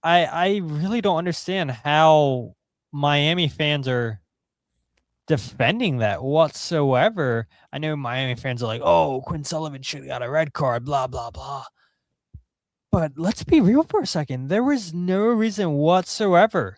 I really don't understand how Miami fans are defending that whatsoever. I know Miami fans are like, oh, Quinn Sullivan should have got a red card, blah, blah, blah. But let's be real for a second. There was no reason whatsoever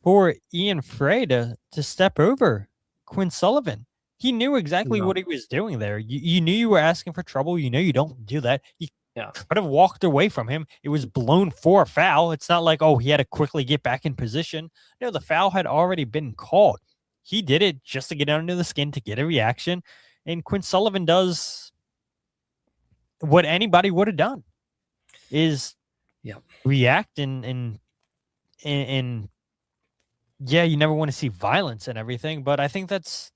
for Ian Frey to step over Quinn Sullivan. He knew exactly what he was doing there. You knew you were asking for trouble. You know you don't do that. You could have walked away from him. It was blown for a foul. It's not like, oh, he had to quickly get back in position. No, the foul had already been called. He did it just to get under the skin, to get a reaction. And Quinn Sullivan does what anybody would have done, is react and yeah, you never want to see violence and everything, but I think that's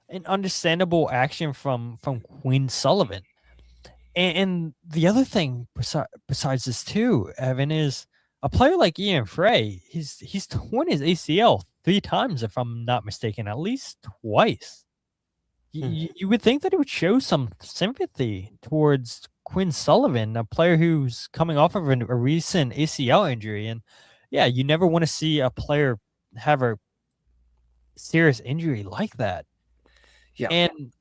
an understandable action from Quinn Sullivan. And the other thing besides this too, Evan, is a player like Ian Frey, he's torn his ACL 3 times, if I'm not mistaken, at least twice. You would think that he would show some sympathy towards Quinn Sullivan, a player who's coming off of a recent ACL injury. And yeah, you never want to see a player have a serious injury like that. Yeah. And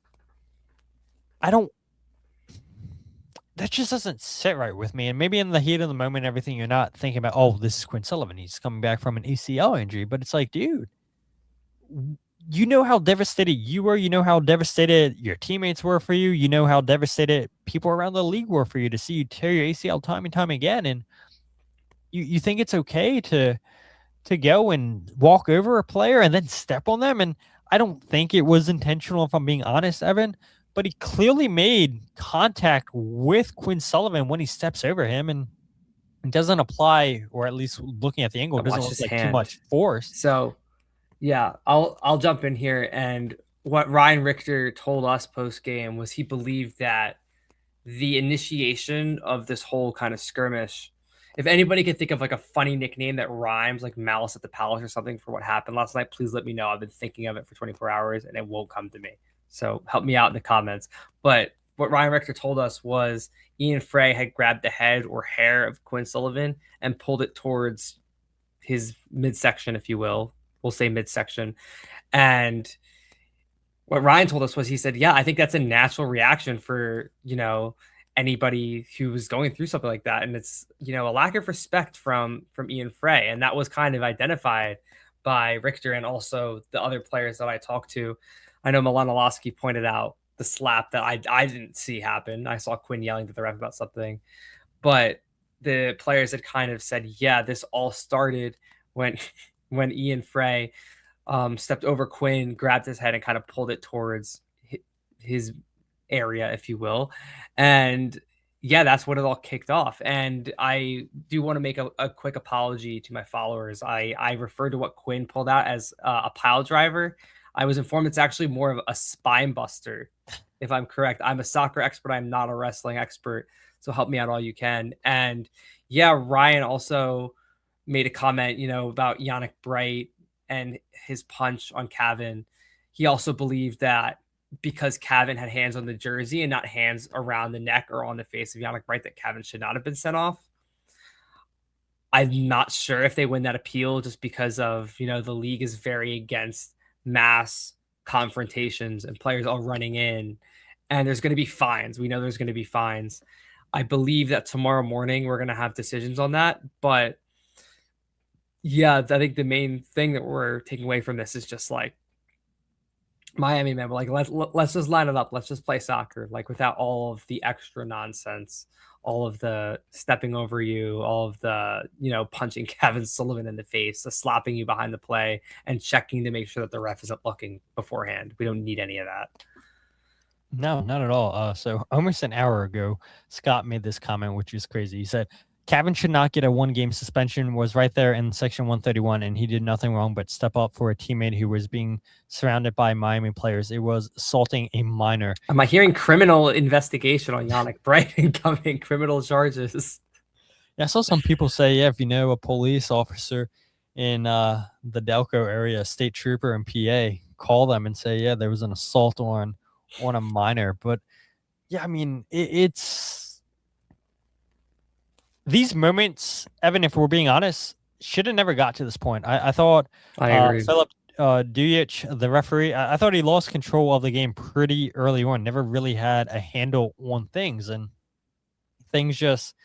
that just doesn't sit right with me. And maybe in the heat of the moment, everything, you're not thinking about, oh, this is Quinn Sullivan. He's coming back from an ACL injury. But it's like, dude, you know how devastated you were. You know how devastated your teammates were for you. You know how devastated people around the league were for you to see you tear your ACL time and time again. And you think it's okay to go and walk over a player and then step on them. And I don't think it was intentional, if I'm being honest, Evan, but he clearly made contact with Quinn Sullivan when he steps over him, and it doesn't apply, or at least looking at the angle, it doesn't look like too much force. So yeah, I'll jump in here. And what Ryan Richter told us post game was he believed that the initiation of this whole kind of skirmish, if anybody could think of like a funny nickname that rhymes, like Malice at the Palace or something, for what happened last night, please let me know. I've been thinking of it for 24 hours and it won't come to me. So help me out in the comments. But what Ryan Richter told us was Ian Frey had grabbed the head or hair of Quinn Sullivan and pulled it towards his midsection, if you will. We'll say midsection. And what Ryan told us was, he said, yeah, I think that's a natural reaction for, anybody who was going through something like that. And it's, a lack of respect from Ian Frey. And that was kind of identified by Richter and also the other players that I talked to. I know Milanolowski pointed out the slap that I didn't see happen. I saw Quinn yelling to the ref about something, but the players had kind of said, yeah, this all started when Ian Frey stepped over Quinn, grabbed his head and kind of pulled it towards his area, if you will. And yeah, that's what it all kicked off. And I do want to make a quick apology to my followers. I referred to what Quinn pulled out as a pile driver. I was informed it's actually more of a spine buster, if I'm correct. I'm a soccer expert. I'm not a wrestling expert. So help me out all you can. And yeah, Ryan also made a comment, about Yannick Bright and his punch on Cavan. He also believed that because Cavan had hands on the jersey and not hands around the neck or on the face of Yannick Bright, that Cavan should not have been sent off. I'm not sure if they win that appeal, just because of, the league is very against mass confrontations and players all running in, and there's going to be fines. We know there's going to be fines. I believe that tomorrow morning we're going to have decisions on that. But yeah, I think the main thing that we're taking away from this is just like, Miami, man, like let's just line it up. Let's just play soccer, like without all of the extra nonsense, all of the stepping over you, all of the, punching Kevin Sullivan in the face, the slapping you behind the play, and checking to make sure that the ref isn't looking beforehand. We don't need any of that. No, not at all. So almost an hour ago, Scott made this comment, which is crazy. He said, Cavan should not get a 1-game suspension, was right there in section 131, and he did nothing wrong but step up for a teammate who was being surrounded by Miami players. It was assaulting a minor. Am I hearing criminal investigation on Yannick Bright and coming criminal charges? Yeah, I saw some people say, yeah, if you know a police officer in the Delco area, state trooper in PA, call them and say, yeah, there was an assault on a minor. But yeah, I mean, it's these moments, Evan, if we're being honest, should have never got to this point. I thought Philip Dujic, the referee, I thought he lost control of the game pretty early on, never really had a handle on things, and things just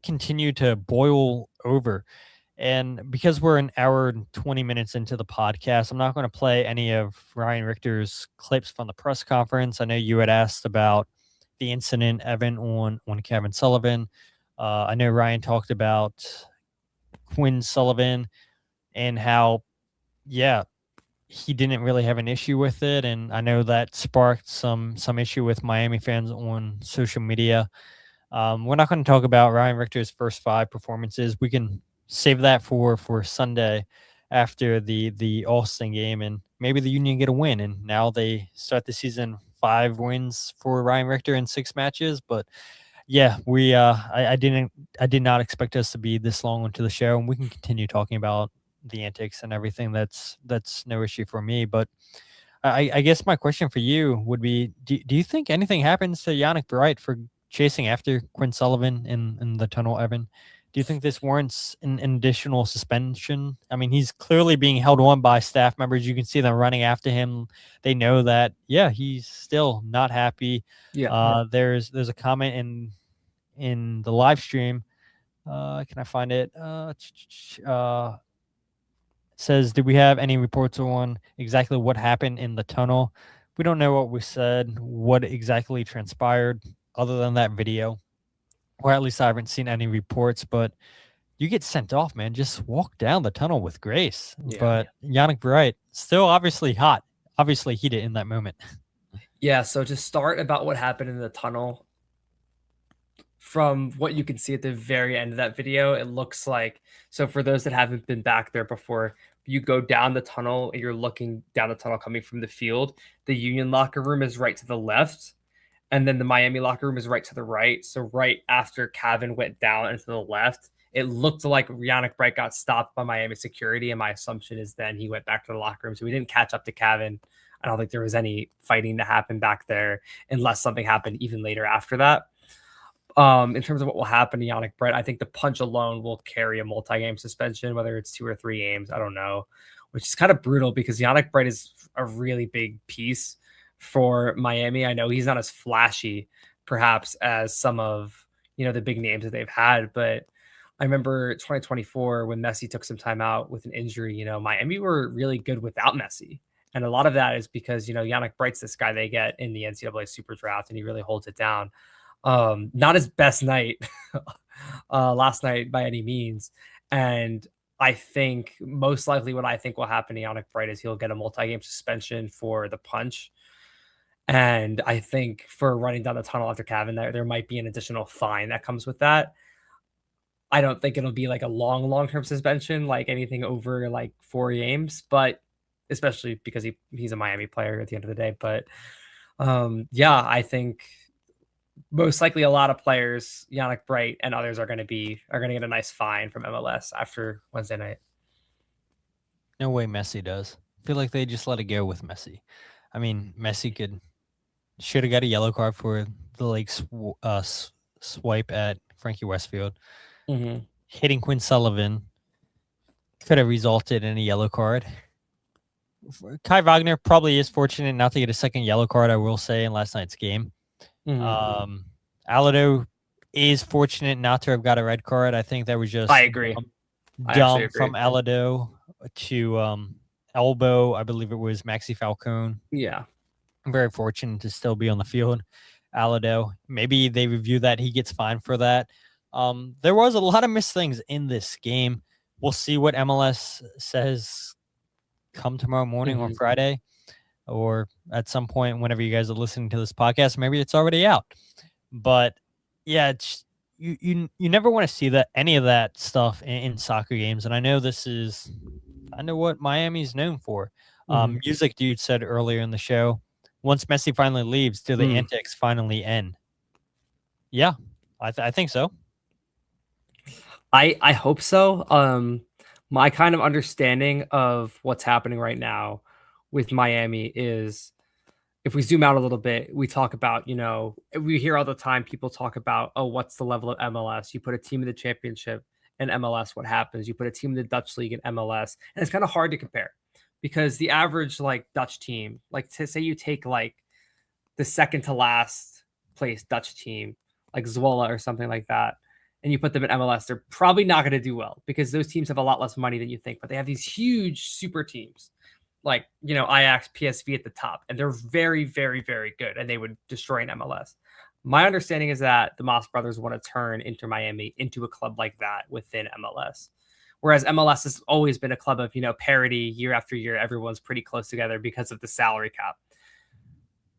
continue to boil over. And because we're an hour and 20 minutes into the podcast, I'm not going to play any of Ryan Richter's clips from the press conference. I know you had asked about the incident, Evan, on Kevin Sullivan. I know Ryan talked about Quinn Sullivan and how, yeah, he didn't really have an issue with it. And I know that sparked some issue with Miami fans on social media. We're not going to talk about Ryan Richter's first 5 performances. We can save that for Sunday after the Austin game, and maybe the Union get a win. And now they start the season 5 wins for Ryan Richter in 6 matches. But Yeah, I did not expect us to be this long into the show, and we can continue talking about the antics and everything. That's no issue for me. But I guess my question for you would be: do you think anything happens to Yannick Bright for chasing after Quinn Sullivan in the tunnel, Evan? Do you think this warrants an additional suspension? I mean, he's clearly being held on by staff members. You can see them running after him. They know that, yeah, he's still not happy. Yeah. There's a comment in the live stream. Can I find it? Says, "Did we have any reports on exactly what happened in the tunnel? We don't know what was said, what exactly transpired, other than that video, or at least I haven't seen any reports. But you get sent off, man. Just walk down the tunnel with grace." Yeah. But Yannick Bright still obviously hot, obviously heated in that moment. Yeah, so to start about what happened in the tunnel, from what you can see at the very end of that video, it looks like, so for those that haven't been back there before, you go down the tunnel and you're looking down the tunnel coming from the field. The Union locker room is right to the left, and then the Miami locker room is right to the right. So right after Cavan went down and to the left, it looked like Yannick Bright got stopped by Miami security, and my assumption is then he went back to the locker room. So we didn't catch up to Cavan. I don't think there was any fighting to happen back there unless something happened even later after that. In terms of what will happen to Yannick Bright, I think the punch alone will carry a multi-game suspension, whether it's 2 or 3 games. I don't know, which is kind of brutal because Yannick Bright is a really big piece for Miami. I know he's not as flashy, perhaps, as some of the big names that they've had, but I remember 2024 when Messi took some time out with an injury. Miami were really good without Messi. And a lot of that is because, Yannick Bright's this guy they get in the NCAA Super Draft, and he really holds it down. Not his best night last night by any means. And I think most likely what I think will happen to Yannick Bright is he'll get a multi-game suspension for the punch. And I think for running down the tunnel after Cavan, there might be an additional fine that comes with that. I don't think it'll be like a long-term suspension, like anything over like 4 games, but especially because he's a Miami player at the end of the day. But yeah, I think most likely a lot of players, Yannick Bright and others, are going to get a nice fine from MLS after Wednesday night. No way Messi does. I feel like they just let it go with Messi. I mean, Messi should have got a yellow card for the late swipe at Frankie Westfield. Mm-hmm. Hitting Quinn Sullivan could have resulted in a yellow card. Kai Wagner probably is fortunate not to get a second yellow card, I will say, in last night's game. Mm-hmm. Alado is fortunate not to have got a red card. I think that was just I agree. Dumb from Alado to elbow. I believe it was Maxi Falcone. Yeah. I'm very fortunate to still be on the field. Alado, maybe they review that. He gets fined for that. There was a lot of missed things in this game. We'll see what MLS says come tomorrow morning or Friday, or at some point whenever you guys are listening to this podcast. Maybe it's already out. But yeah, it's, you never want to see that any of that stuff in soccer games. And I know what Miami's known for. Music Dude said earlier in the show, once Messi finally leaves, do the antics finally end? Yeah, I think so. I hope so. My kind of understanding of what's happening right now with Miami is, if we zoom out a little bit, we talk about, we hear all the time people talk about, oh, what's the level of MLS? You put a team in the championship in MLS, what happens? You put a team in the Dutch league in MLS, and it's kind of hard to compare because the average like Dutch team, like to say you take like the second to last place Dutch team, like Zwolle or something like that, and you put them in MLS, they're probably not going to do well because those teams have a lot less money than you think, but they have these huge super teams like, Ajax, PSV at the top, and they're very, very, very good, and they would destroy an MLS. My understanding is that the Moss brothers want to turn Inter Miami into a club like that within MLS, whereas MLS has always been a club of, parity year after year. Everyone's pretty close together because of the salary cap.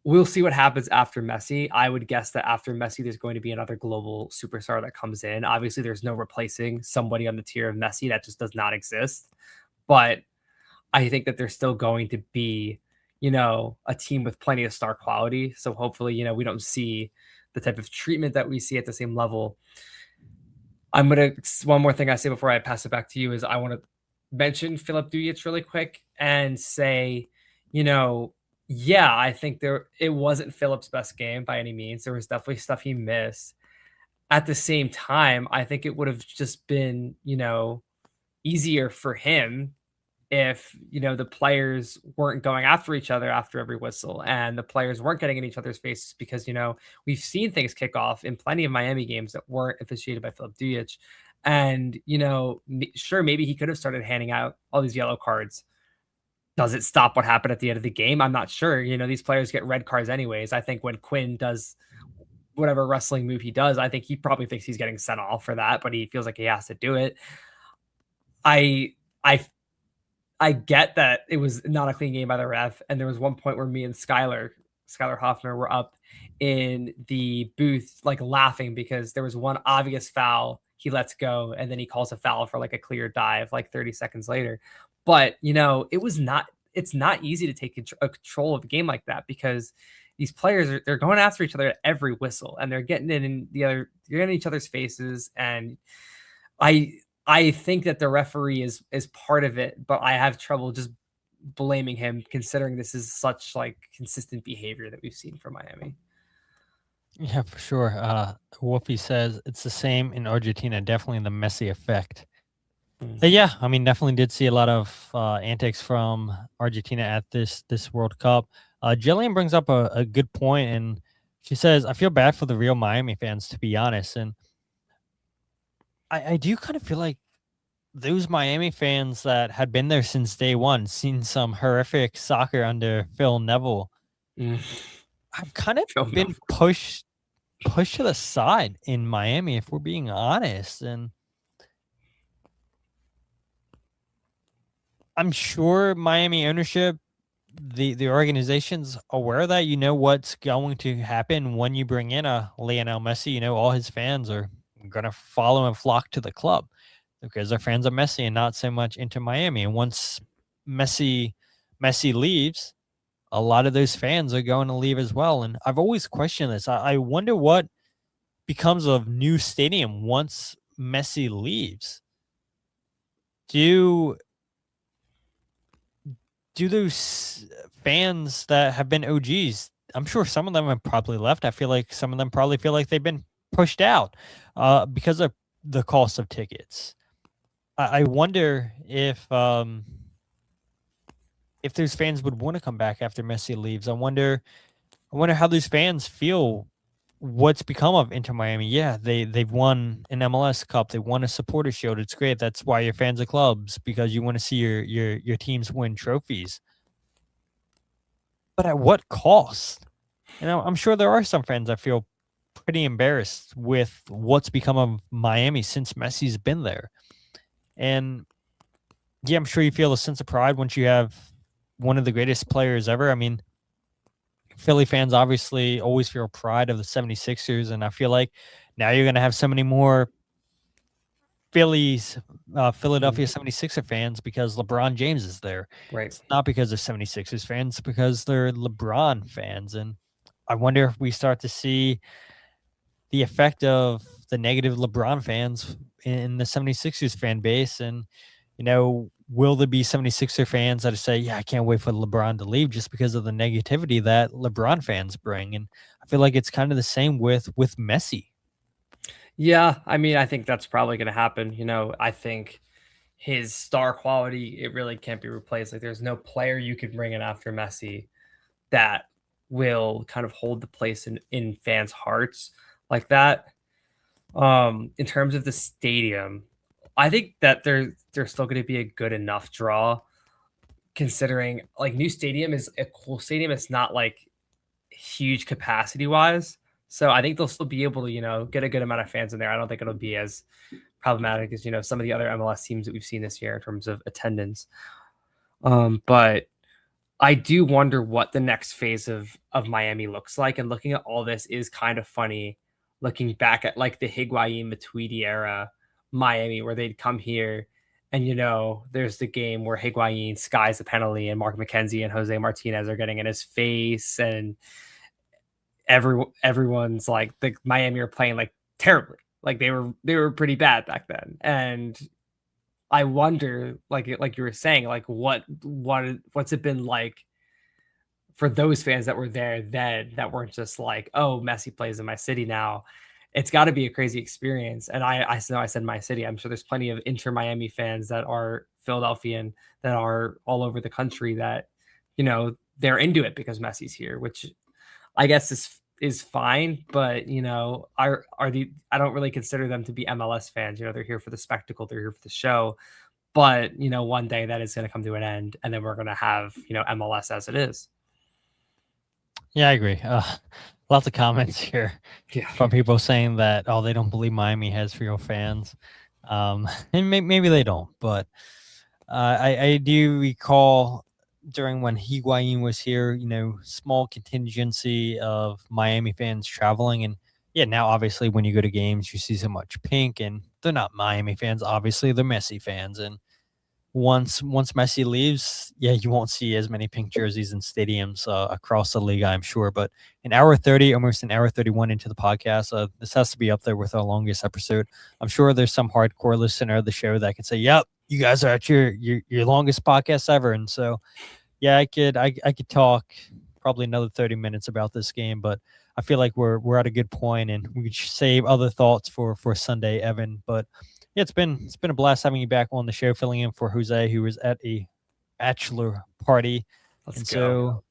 We'll see what happens after Messi. I would guess that after Messi, there's going to be another global superstar that comes in. Obviously, there's no replacing somebody on the tier of Messi. That just does not exist. But I think that there's still going to be, a team with plenty of star quality. So hopefully, we don't see the type of treatment that we see at the same level. One more thing I say before I pass it back to you is I want to mention Filip Dujic really quick and say, yeah, I think it wasn't Filip's best game by any means. There was definitely stuff he missed. At the same time, I think it would have just been, easier for him if, the players weren't going after each other after every whistle and the players weren't getting in each other's faces because, we've seen things kick off in plenty of Miami games that weren't officiated by Filip Dujic. And, sure, maybe he could have started handing out all these yellow cards. Does it stop what happened at the end of the game? I'm not sure. These players get red cards anyways. I think when Quinn does whatever wrestling move he does, I think he probably thinks he's getting sent off for that, but he feels like he has to do it. I get that it was not a clean game by the ref, and there was one point where me and Skylar Hoffner were up in the booth like laughing because there was one obvious foul he lets go, and then he calls a foul for like a clear dive like 30 seconds later. But it's not easy to take control of a game like that because these players they're going after each other at every whistle and they're getting you're getting in each other's faces. And I think that the referee is part of it, but I have trouble just blaming him considering this is such like consistent behavior that we've seen from Miami. Yeah, for sure. Wolfie says it's the same in Argentina, definitely the Messi effect. But yeah, I mean, definitely did see a lot of antics from Argentina at this World Cup. Jillian brings up a good point, and she says, I feel bad for the real Miami fans, to be honest. And I do kind of feel like those Miami fans that had been there since day one, seen some horrific soccer under Phil Neville, I've kind of been pushed to the side in Miami, if we're being honest. And I'm sure Miami ownership, the organization's aware of that. You know what's going to happen when you bring in a Lionel Messi. All his fans are going to follow and flock to the club because they're fans of Messi and not so much into Miami. And once Messi leaves, a lot of those fans are going to leave as well. And I've always questioned this. I wonder what becomes of new stadium once Messi leaves. Do those fans that have been OGs, I'm sure some of them have probably left. I feel like some of them probably feel like they've been pushed out because of the cost of tickets. I wonder if those fans would want to come back after Messi leaves. I wonder how those fans feel. What's become of Inter Miami? Yeah, they've won an MLS Cup. They won a supporter shield. It's great. That's why you're fans of clubs, because you want to see your teams win trophies. But at what cost? I'm sure there are some fans that feel pretty embarrassed with what's become of Miami since Messi's been there. And yeah, I'm sure you feel a sense of pride once you have one of the greatest players ever. I mean, Philly fans obviously always feel pride of the 76ers, and I feel like now you're going to have so many more Philadelphia 76er fans because LeBron James is there. Right. It's not because they're 76ers fans, because they're LeBron fans. And I wonder if we start to see the effect of the negative LeBron fans in the 76ers fan base. And, will there be 76er fans that say, yeah, I can't wait for LeBron to leave just because of the negativity that LeBron fans bring? And I feel like it's kind of the same with Messi. Yeah, I mean, I think that's probably going to happen. I think his star quality, it really can't be replaced. Like, there's no player you could bring in after Messi that will kind of hold the place in fans' hearts like that. In terms of the stadium, I think that there's still going to be a good enough draw, considering like new stadium is a cool stadium. It's not like huge capacity wise. So I think they'll still be able to, get a good amount of fans in there. I don't think it'll be as problematic as, some of the other MLS teams that we've seen this year in terms of attendance. But I do wonder what the next phase of Miami looks like. And looking at all this is kind of funny, looking back at like the Higuain Matuidi era Miami, where they'd come here and, there's the game where Higuain skies the penalty and Mark McKenzie and Jose Martinez are getting in his face. And everyone's like the Miami are playing like terribly. Like they were pretty bad back then. And I wonder, like you were saying, like what's it been like for those fans that were there then that weren't just like, oh, Messi plays in my city now. It's got to be a crazy experience. And I know I said my city. I'm sure there's plenty of Inter Miami fans that are Philadelphian that are all over the country that, they're into it because Messi's here, which I guess is fine. But, I don't really consider them to be MLS fans. They're here for the spectacle. They're here for the show. But, one day that is going to come to an end, and then we're going to have, MLS as it is. Yeah, I agree. Lots of comments here from people saying that, they don't believe Miami has real fans. And maybe they don't, but I do recall during when Higuain was here, small contingency of Miami fans traveling. And yeah, now obviously when you go to games, you see so much pink, and they're not Miami fans. Obviously, they're Messi fans. And once Messi leaves, you won't see as many pink jerseys in stadiums across the league, I'm sure. But an hour 30, almost an hour 31 into the podcast, this has to be up there with our longest episode. I'm sure there's some hardcore listener of the show that can say, "Yep, you guys are at your longest podcast ever." And so, yeah, I could talk probably another 30 minutes about this game, but I feel like we're at a good point, and we could save other thoughts for Sunday, Evan. But yeah, it's been a blast having you back on the show, filling in for Jose, who was at a bachelor party. Let's go. So,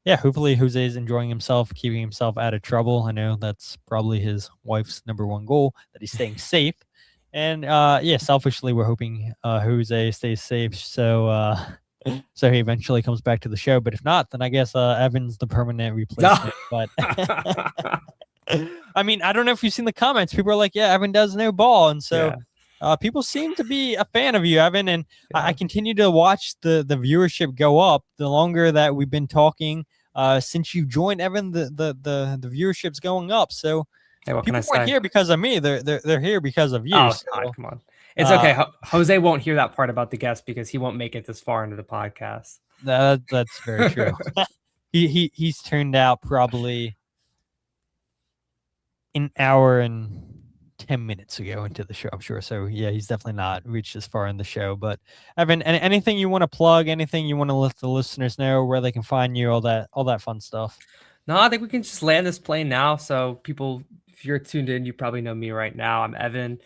yeah, hopefully Jose is enjoying himself, keeping himself out of trouble. I know that's probably his wife's number one goal, that he's staying safe. And selfishly, we're hoping Jose stays safe, so he eventually comes back to the show. But if not, then I guess Evan's the permanent replacement. But I mean, I don't know if you've seen the comments. People are like, "Yeah, Evan does no ball," and so. Yeah. People seem to be a fan of you, Evan, and I continue to watch the viewership go up the longer that we've been talking. Since you've joined, Evan, the viewership's going up. So hey, what people can I weren't say? here because of me. They're here because of you. Oh, so, God, come on. It's okay. Jose won't hear that part about the guest because he won't make it this far into the podcast. That's very true. He's turned out probably an hour and 10 minutes ago into the show, I'm sure. So yeah, he's definitely not reached this far in the show. But Evan, anything you want to plug, anything you want to let the listeners know where they can find you, all that fun stuff? No, I think we can just land this plane now. So people, if you're tuned in, you probably know me right now. I'm Evan.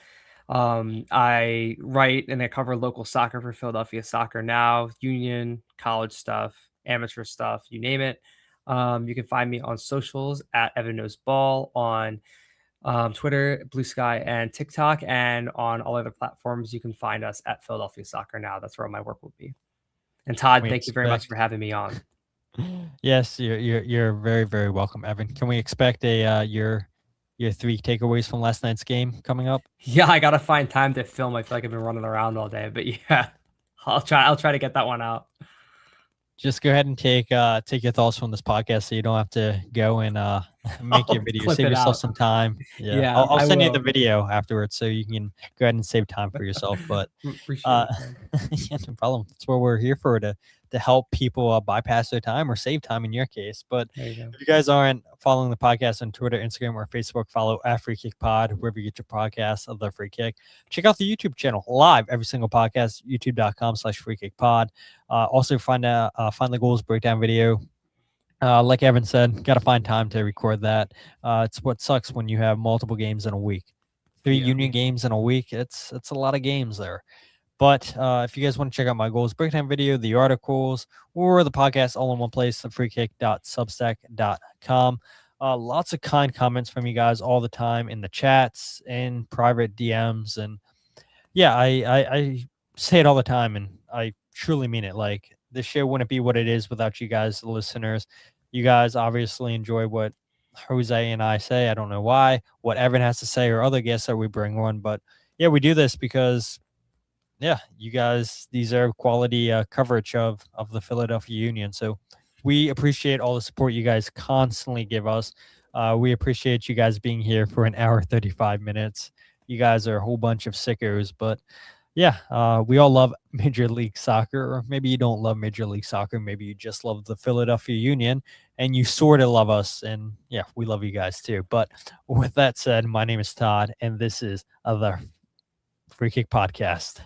I write and I cover local soccer for Philadelphia Soccer Now, Union, college stuff, amateur stuff, you name it. You can find me on socials at Evan Knows Ball on Twitter, Blue Sky, and TikTok, and on all other platforms. You can find us at Philadelphia Soccer Now. That's where my work will be. And Todd, thank you very much for having me on. Yes, you're very, very welcome, Evan. Can we expect your 3 takeaways from last night's game coming up? Yeah, I gotta find time to film. I feel like I've been running around all day, but yeah, I'll try to get that one out. Just go ahead and take your thoughts from this podcast, so you don't have to go and make your video. Save yourself some time. Yeah, I'll send you the video afterwards, so you can go ahead and save time for yourself. But yeah, no problem. That's what we're here for, to help people bypass their time or save time in your case. But if you guys aren't following the podcast on Twitter, Instagram, or Facebook, follow at Free Kick Pod, wherever you get your podcasts of the Free Kick. Check out the YouTube channel live, every single podcast, youtube.com/Free Kick Pod. Also find the goals breakdown video. Like Evan said, got to find time to record that. It's what sucks when you have multiple games in a week. 3 Union games in a week. It's a lot of games there. But if you guys want to check out my goals breakdown video, the articles, or the podcast all in one place, thefreekick.substack.com. Lots of kind comments from you guys all the time in the chats and private DMs. And yeah, I say it all the time, and I truly mean it. Like, this show wouldn't be what it is without you guys, the listeners. You guys obviously enjoy what Jose and I say. I don't know why, what Evan has to say, or other guests that we bring on. But yeah, we do this because, yeah, you guys deserve quality coverage of the Philadelphia Union. So we appreciate all the support you guys constantly give us. We appreciate you guys being here for an hour, 35 minutes. You guys are a whole bunch of sickos, but yeah, we all love Major League Soccer, or maybe you don't love Major League Soccer. Maybe you just love the Philadelphia Union and you sort of love us. And yeah, we love you guys too. But with that said, my name is Todd, and this is the Free Kick Podcast.